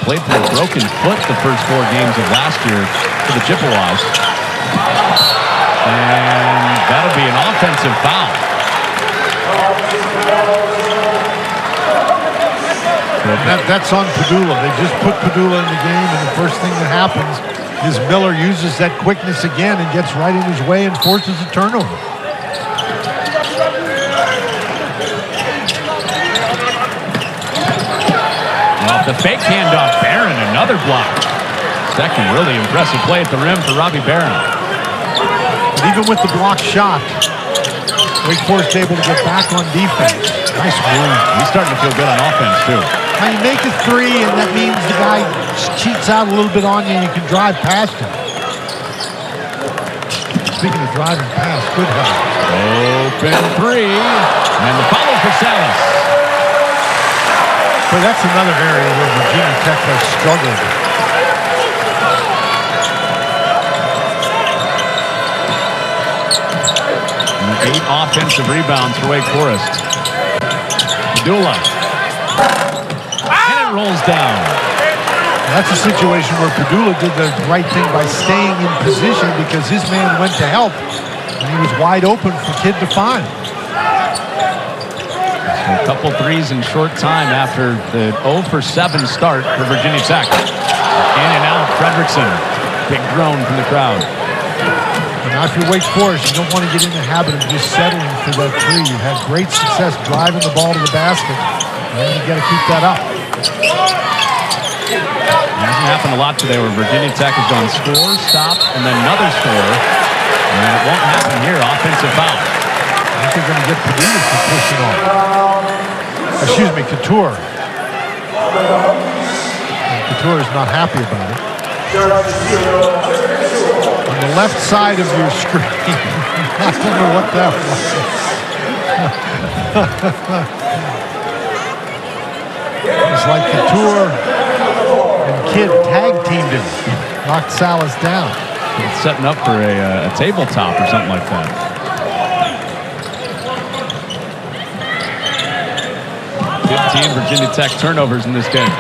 Played for a broken foot the first 4 games of last year for the Chippewas. And that'll be an offensive foul. That's on Padula. They just put Padula in the game, and the first thing that happens is Miller uses that quickness again and gets right in his way and forces a turnover. Off the fake handoff, Barron, another block. Second really impressive play at the rim for Robbie Barron. But even with the block shot, Wake Forest able to get back on defense. Nice move. He's starting to feel good on offense, too. Now you make a 3, and that means the guy cheats out a little bit on you, and you can drive past him. Speaking of driving past, good help. Open 3, and the follow for Sallis. But that's another area where Virginia Tech has struggled. And 8 offensive rebounds for Wake Forest. Padula. And it rolls down. That's a situation where Padula did the right thing by staying in position because his man went to help, and he was wide open for Kidd to find. A couple threes in short time after the 0 for 7 start for Virginia Tech. In and out, Fredrickson. Big groan from the crowd. And now if you're Wake Forest, you don't want to get in the habit of just settling for that 3. You've had great success driving the ball to the basket, and you got to keep that up. It hasn't happened a lot today where Virginia Tech has gone score, stop, and then another score. And it won't happen here. Offensive foul. I think they're going to get Padula for pushing on. Excuse me, Cattoor. And Cattoor is not happy about it. On the left side of your screen, I don't know what that was. It's like Cattoor and Kidd tag teamed him, knocked Sallis down. It's setting up for a tabletop or something like that. 15 Virginia Tech turnovers in this game.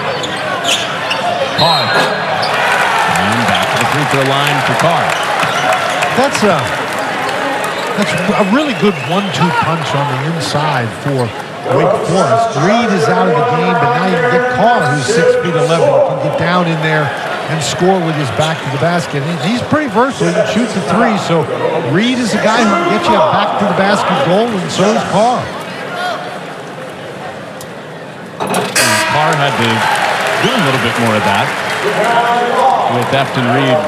Carr. And back to the free throw line for Carr. That's a really good 1-2 punch on the inside for Wake Forest. Reed is out of the game, but now you can get Carr, who's 6'11", can get down in there and score with his back to the basket. And he's pretty versatile. He can shoot the 3, so Reed is a guy who can get you a back to the basket goal, and so is Carr. Carr had to do a little bit more of that with Efton Reed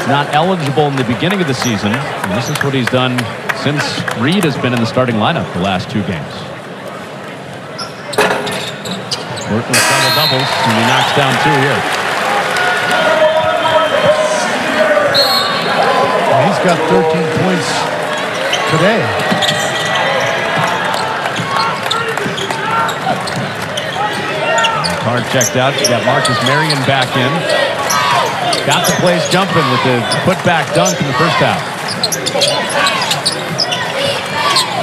not eligible in the beginning of the season. And this is what he's done since Reed has been in the starting lineup the last 2 games. Working with double doubles, and he knocks down 2 here. And he's got 13 points today. Carr checked out. You got Marcus Marion back in. Got the place jumping with the putback dunk in the first half.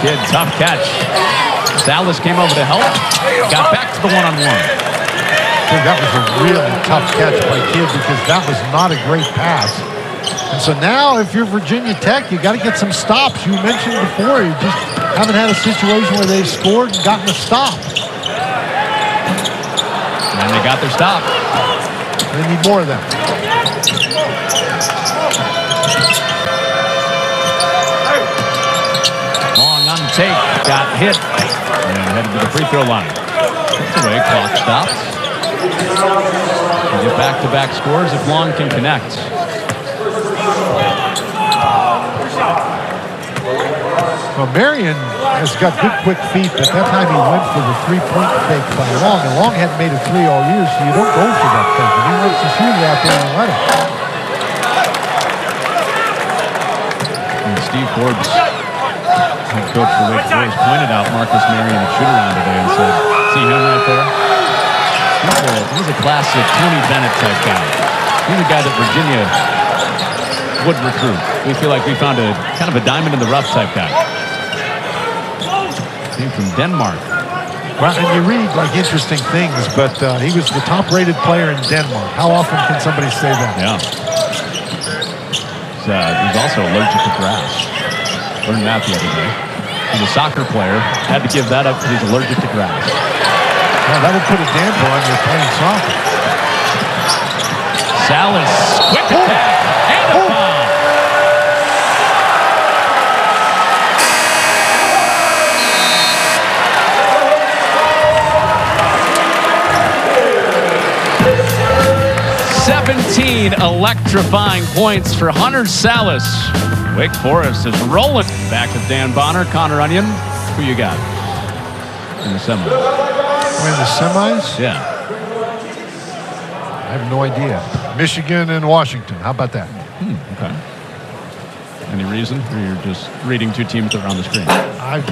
Kidd, tough catch. Sallis came over to help. Got back to the one-on-one. That was a really tough catch by Kidd because that was not a great pass. And so now if you're Virginia Tech, you got to get some stops. You mentioned before, you just haven't had a situation where they've scored and gotten a stop. And they got their stop. They need more of them. Long on the take. Got hit. And headed to the free throw line. That's away. Clock stops. You get back-to-back scores if Long can connect. Well, Marion has got good quick feet, but that time he went for the three-point fake by Long, and Long hadn't made a three all year, so you don't go for that fake. If he wants to shoot it out there and let it. And Steve Forbes, head coach for Wake Forest, pointed out Marcus Marion at shoot-around today and said, see him right there? He's a classic Tony Bennett type guy. He's a guy that Virginia would recruit. We feel like we found a kind of a diamond in the rough type guy. Came from Denmark. Well, and you read like interesting things, but he was the top-rated player in Denmark. How often can somebody say that? Yeah. He's also allergic to grass. Learned that the other day. He's a soccer player. Had to give that up because he's allergic to grass. Well, that would put a damper on your playing soccer. Sallis, quick attack, and a foul. Electrifying points for Hunter Sallis. Wake Forest is rolling. Back to Dan Bonner, Connor Onion. Who you got in the semis? We're in the semis? Yeah. I have no idea. Michigan and Washington. How about that? Okay. Any reason? Or you're just reading two teams that are on the screen?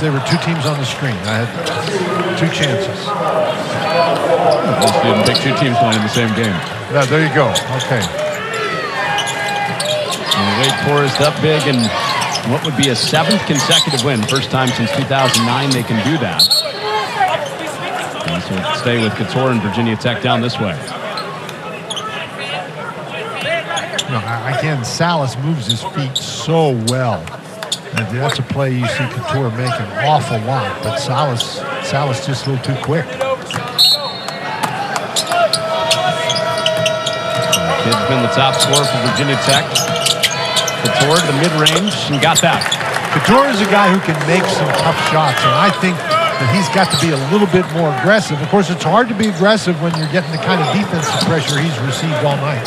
There were two teams on the screen. I had two chances. Just didn't pick two teams playing in the same game. Yeah, there you go. Okay. And Wake Forest up big in what would be a 7th consecutive win. First time since 2009 they can do that. And so stay with Cattoor and Virginia Tech down this way. No, again, Sallis moves his feet so well. And that's a play you see Cattoor make an awful lot, but Sallis just a little too quick. Kidd's been the top scorer for Virginia Tech. Cattoor to the mid-range and got that. Cattoor is a guy who can make some tough shots, and I think that he's got to be a little bit more aggressive. Of course, it's hard to be aggressive when you're getting the kind of defensive pressure he's received all night.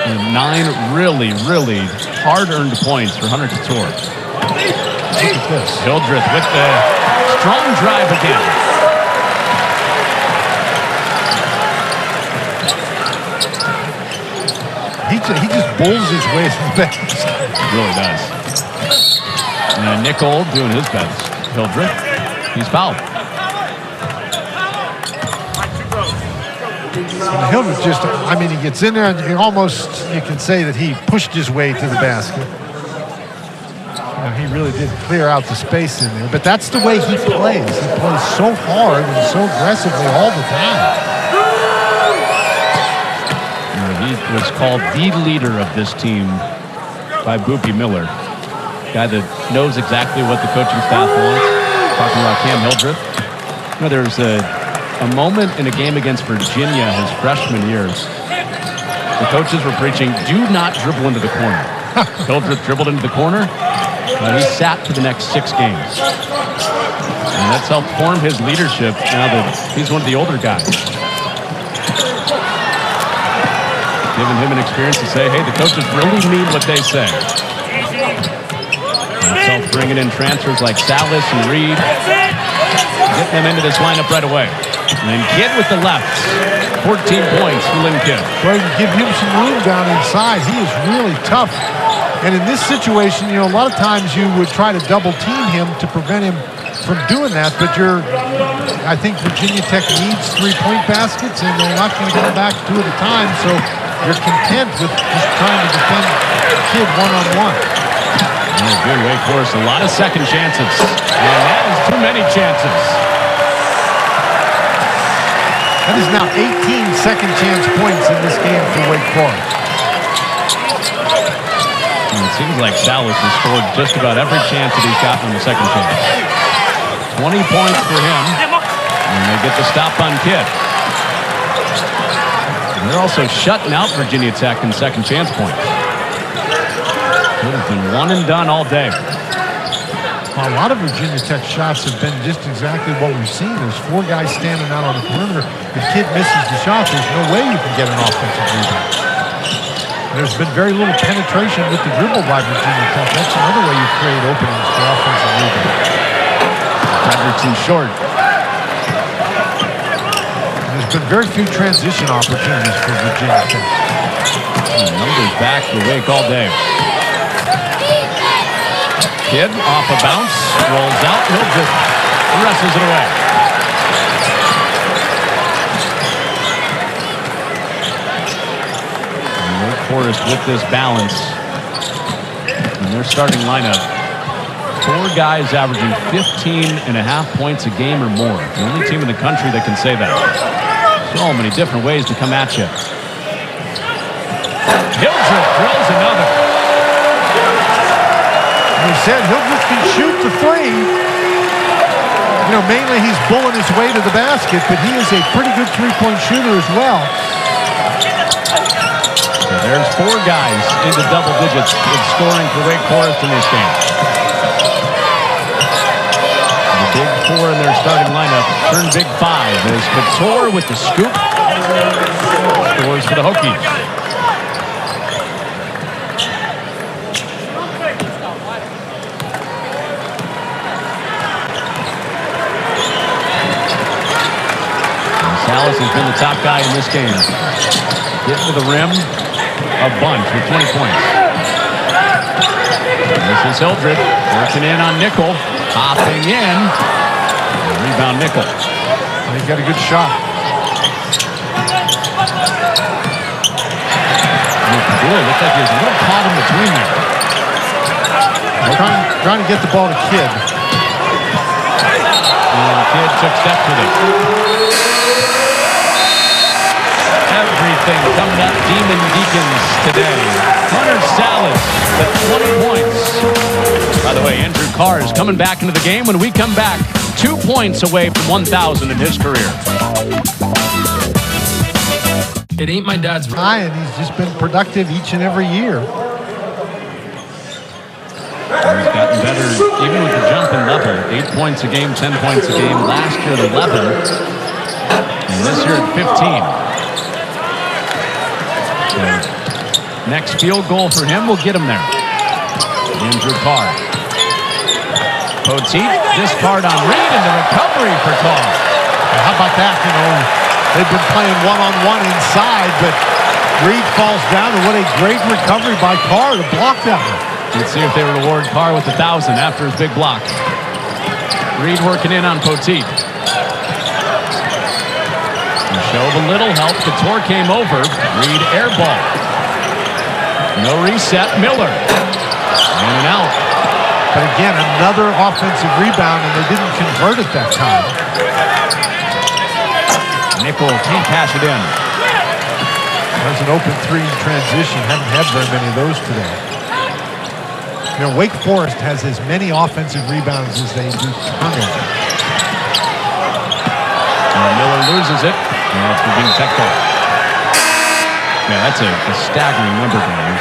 And 9 really, really hard-earned points for Hunter Cattoor. Look at this. Hildreth with the strong drive again. He just bowls his way to the bench. Really does. And Nick Old doing his best. Hildreth, he's fouled. Hildreth just, I mean, he gets in there and you can say that he pushed his way to the basket. He really did clear out the space in there, but that's the way he plays. He plays so hard and so aggressively all the time. He was called the leader of this team by Boopie Miller. Guy that knows exactly what the coaching staff wants. Talking about Cam Hildreth. There's a moment in a game against Virginia his freshman year. The coaches were preaching, do not dribble into the corner. Hildreth dribbled into the corner, and he sat for the next 6 games. And that's helped form his leadership now that he's one of the older guys. Giving him an experience to say, hey, the coaches really mean what they say. That's helped bringing in transfers like Sallis and Reed. Get them into this lineup right away. And then Kidd with the left. 14 points for Lynn Kidd. Well, you give him some room down inside. He is really tough. And in this situation, a lot of times you would try to double team him to prevent him from doing that. But I think Virginia Tech needs 3-point baskets, and they're not going to get back 2 at a time. So you're content with just trying to defend Kidd one-on-one. They're good. Wake Forest, a lot of second chances. And that is too many chances. That is now 18 second chance points in this game for Wake Forest. And it seems like Sallis has scored just about every chance that he's gotten on the second chance. 20 points for him. And they get the stop on Kidd. And they're also shutting out Virginia Tech in second chance points. Could have been one and done all day. Well, a lot of Virginia Tech shots have been just exactly what we've seen. There's 4 guys standing out on the perimeter. If Kidd misses the shot, there's no way you can get an offensive rebound. There's been very little penetration with the dribble by Virginia Tech. That's another way you create openings for offensive rebounds. Fredrickson short. There's been very few transition opportunities for Virginia Tech. Numbers back for Wake all day. Kidd off a bounce, rolls out, Hildreth wrestles it away. And Wake Forest with this balance. And their starting lineup, 4 guys averaging 15.5 points a game or more. The only team in the country that can say that. So many different ways to come at you. Hildreth drills another. We said Hildreth can shoot the 3. You know, mainly he's bulling his way to the basket, but he is a pretty good three-point shooter as well. So there's 4 guys into double digits in scoring for Wake Forest in this game. The big 4 in their starting lineup turn big 5 as Cattoor with the scoop scores for the Hokies. Sallis has been the top guy in this game. Getting to the rim a bunch with 20 points. And this is Hildreth working in on Nickel. Hopping in. And rebound Nickel. He got a good shot. Boy, looks like there's a little caught in between there. Trying to get the ball to Kidd. And Kidd took steps with it. Everything coming up Demon Deacons today. Hunter Sallis at 20 points. By the way, Andrew Carr is coming back into the game. When we come back, 2 points away from 1,000 in his career. It ain't my dad's high, and he's just been productive each and every year. He's gotten better even with the jump in level. 8 points a game, 10 points a game. Last year at 11. And this year at 15. So next field goal for him will get him there. Andrew Carr. Poteet, discard on Reed, and the recovery for Carr. How about that? You know, they've been playing one-on-one inside, but Reed falls down, and what a great recovery by Carr to block that one. Let's see if they reward Carr with 1,000 after his big block. Reed working in on Poteet. Show a little help. Cattoor came over. Reed air ball. No reset. Miller. In and out. But again, another offensive rebound, and they didn't convert it that time. Nickel can't cash it in. There's an open 3 in transition. Haven't had very many of those today. You know, Wake Forest has as many offensive rebounds as they do turnovers. Miller loses it. And it's Virginia Tech ball. Yeah, that's a staggering number, guys.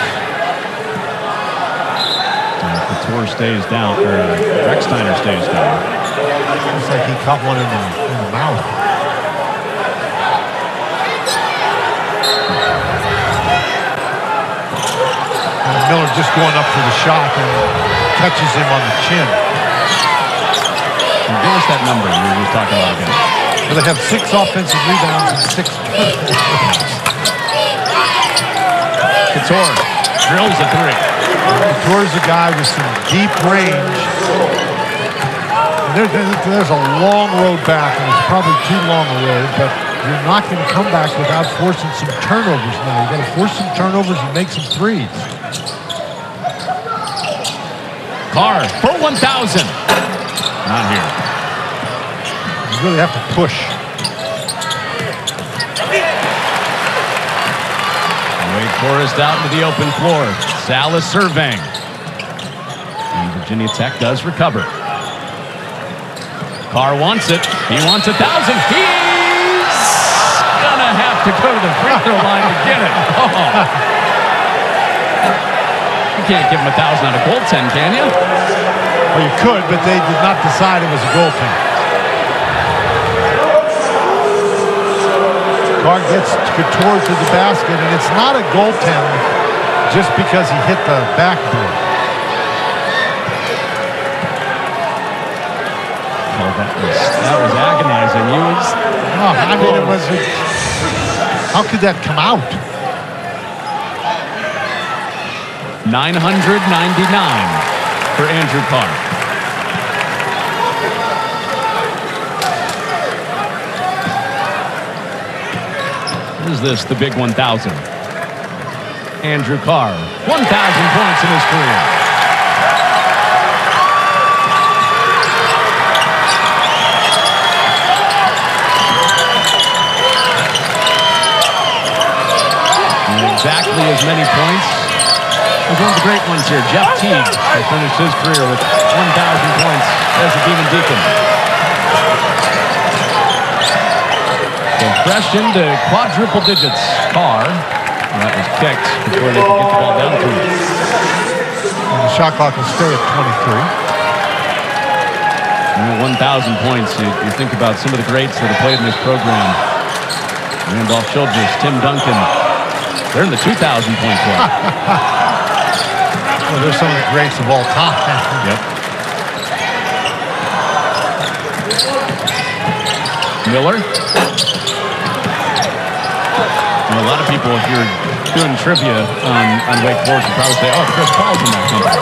Cattoor stays down, or Recksteiner stays down. Looks like he caught one in the mouth. And Miller just going up for the shot and touches him on the chin. And give us that number we were talking about again. Well, they have 6 offensive rebounds and 6 turnovers. Cattoor drills a 3. Cattoor's a guy with some deep range. There's a long road back, and it's probably too long a road, but you're not going to come back without forcing some turnovers now. You've got to force some turnovers and make some threes. Carr for 1,000. Not here. You really have to push. Wake Forest out into the open floor. Sallis surveying. And Virginia Tech does recover. Carr wants it. He wants 1,000. He's gonna have to go to the free throw line to get it. Oh. You can't give him 1,000 on a goaltend, can you? Well, you could, but they did not decide it was a goaltend. Carr gets Cattoor to the basket, and it's not a goaltend just because he hit the backboard. Oh, that was agonizing. I mean, it was. How could that come out? 999 for Andrew Carr. What is this? The big 1,000. Andrew Carr, 1,000 points in his career. Exactly as many points as one of the great ones here. Jeff Teague has finished his career with 1,000 points as a Demon Deacon. So fresh into quadruple digits. Carr, that was kicked before they could get the ball down to him. And the shot clock will stay at 23. 1,000 points. You think about some of the greats that have played in this program. Randolph Childress, Tim Duncan. They're in the 2,000-point club. Well, they're some of the greats of all time. Yep. Miller. And a lot of people, if you're doing trivia on Wake Forest, would probably say, oh, Chris Paul's in that company.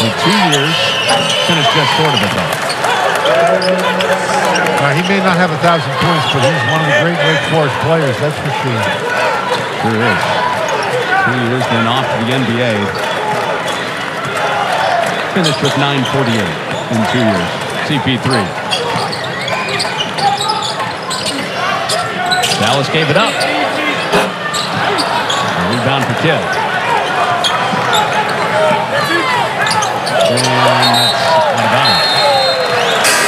In 2 years, finished just short of it, though. He may not have 1,000 points, but he's one of the great Wake Forest players, that's for sure. Sure is. 2 years, then off to the NBA. Finished with 948 in 2 years. CP3. Sallis gave it up. A rebound for Kidd. And that's out of bounds.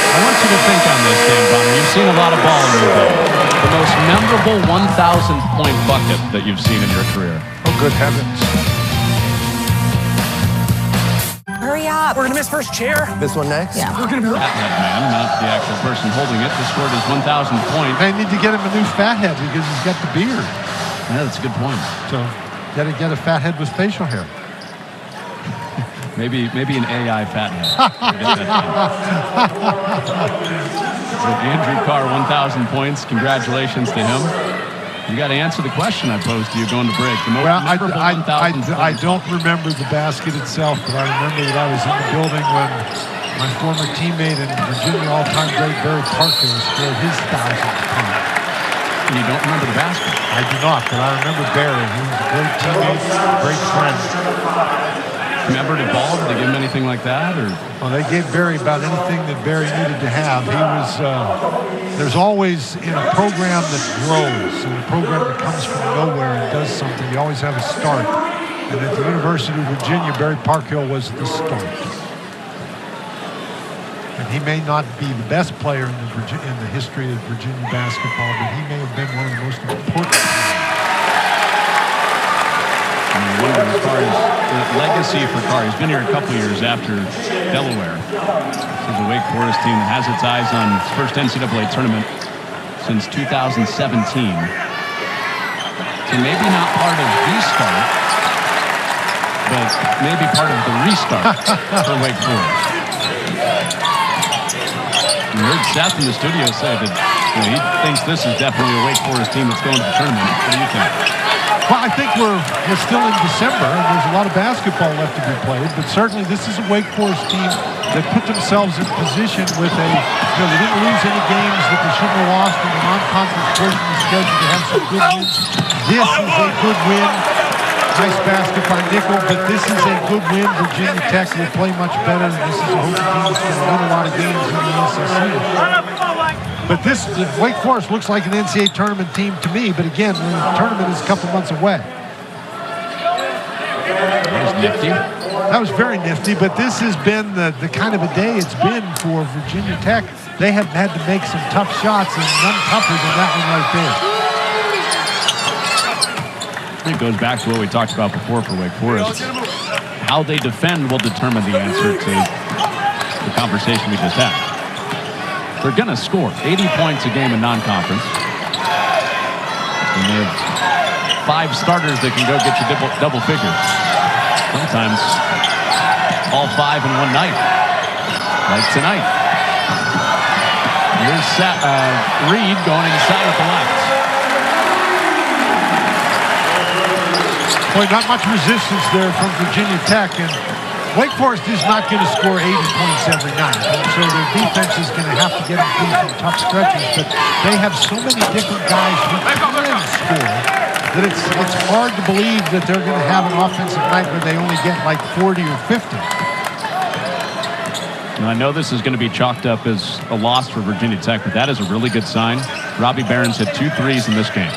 I want you to think on this, Dan Bonner. You've seen a lot of ball in your day. The most memorable 1,000-point bucket that you've seen in your career. Oh, good heavens. Hurry up. We're going to miss first chair. This one next? Yeah. We're going to be That man, not the actual person holding it, just scored his 1,000th point. They need to get him a new fathead because he's got the beard. Yeah, that's a good point. So, got to get a fathead with facial hair. Maybe an AI fathead. With Andrew Carr, 1,000 points. Congratulations to him. You got to answer the question I posed to you going to break. The most memorable 1,000 I don't remember the basket itself, but I remember that I was in the building when my former teammate and Virginia all-time great Barry Parker scored his 1,000th point. You don't remember the basket? I do not, but I remember Barry. He was a great teammate, great friend. Remember the ball? Did they give him anything like that? Or? Well, they gave Barry about anything that Barry needed to have. He was, there's always, in a program that grows, in a program that comes from nowhere and does something, you always have a start. And at the University of Virginia, Barry Parkhill was the start. And he may not be the best player in the history of Virginia basketball, but he may have been one of the most important players. As far as the legacy for Carr, he's been here a couple years after Delaware. This is a Wake Forest team that has its eyes on its first NCAA tournament since 2017. So maybe not part of the start, but maybe part of the restart for Wake Forest. We heard Seth in the studio say that he thinks this is definitely a Wake Forest team that's going to the tournament. What do you think? Well, I think we're still in December, and there's a lot of basketball left to be played, but certainly this is a Wake Forest team that put themselves in position with they didn't lose any games that they shouldn't have lost in the non-conference portion of the schedule to have some good wins. This is a good win. Nice basket by Nickel, but this is a good win. Virginia Tech will play much better, and this is a Hokie team that's going to win a lot of games in the ACC. But this, Wake Forest looks like an NCAA tournament team to me, but again, the tournament is a couple months away. That was nifty. That was very nifty, but this has been the kind of a day it's been for Virginia Tech. They have had to make some tough shots, and none tougher than that one right there. It goes back to what we talked about before for Wake Forest. How they defend will determine the answer to the conversation we just had. They're going to score 80 points a game in non-conference. And they have 5 starters that can go get you double figures. Sometimes all 5 in one night, like tonight. Here's Reed going inside with the left. Boy, not much resistance there from Virginia Tech, and Wake Forest is not going to score 80 points every night, and so their defense is going to have to get them through some tough stretches, but they have so many different guys who can score that it's hard to believe that they're going to have an offensive night where they only get like 40 or 50. Now, I know this is going to be chalked up as a loss for Virginia Tech, but that is a really good sign. Robbie Behrens hit 2 threes in this game.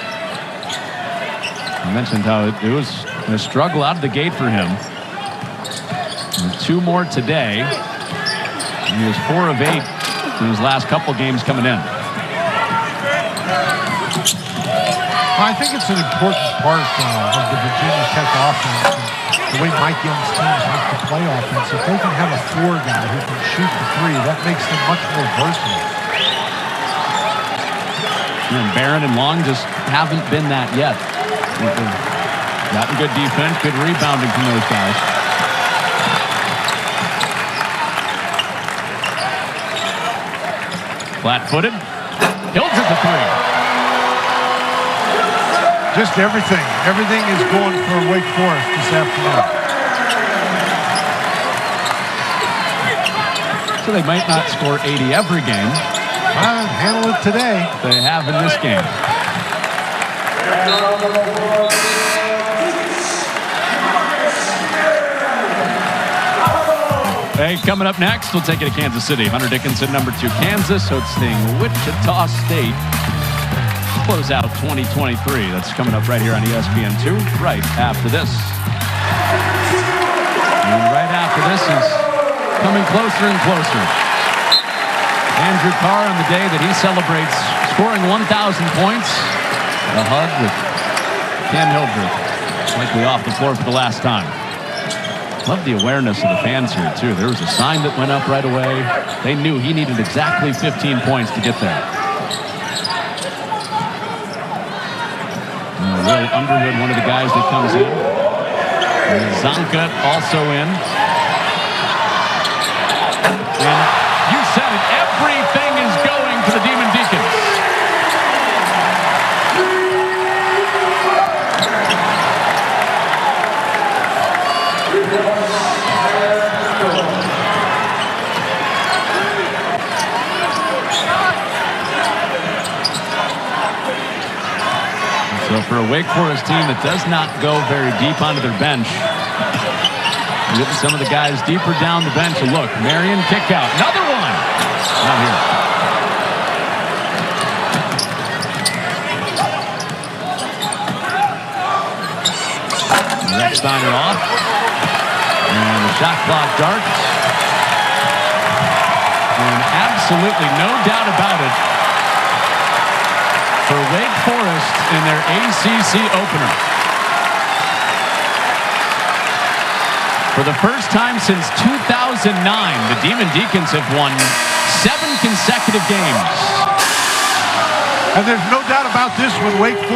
I mentioned how it was a struggle out of the gate for him. And 2 more today. And he was 4 of 8 in his last couple games coming in. I think it's an important part of the Virginia Tech offense, and the way Mike Young's teams like to play offense. If they can have a 4 guy who can shoot the 3, that makes them much more versatile. And Barron and Long just haven't been that yet. Gotten good defense, good rebounding from those guys. Flat-footed. Hildreth the 3. Just everything. Everything is going for Wake Forest this afternoon. So they might not score 80 every game. Handle it today. They have in this game. Hey, coming up next, we'll take you to Kansas City. Hunter Dickinson, number 2, Kansas, hosting Wichita State. Close out 2023. That's coming up right here on ESPN2 right after this. And right after this is coming closer and closer. Andrew Carr on the day that he celebrates scoring 1,000 points. A hug with Cam Hildreth, likely off the floor for the last time. Love the awareness of the fans here, too. There was a sign that went up right away. They knew he needed exactly 15 points to get there. Will Underwood, one of the guys that comes in. And Zonka also in. And you said it, everything is going to the Demon Deacons. So for a Wake Forest team that does not go very deep onto their bench, getting some of the guys deeper down the bench. And look, Marion kick out. Another one. Not here. Recksteiner off. And the shot clock darts. And absolutely no doubt about it, for Wake Forest in their ACC opener. For the first time since 2009, the Demon Deacons have won 7 consecutive games. And there's no doubt about this one, Wake Forest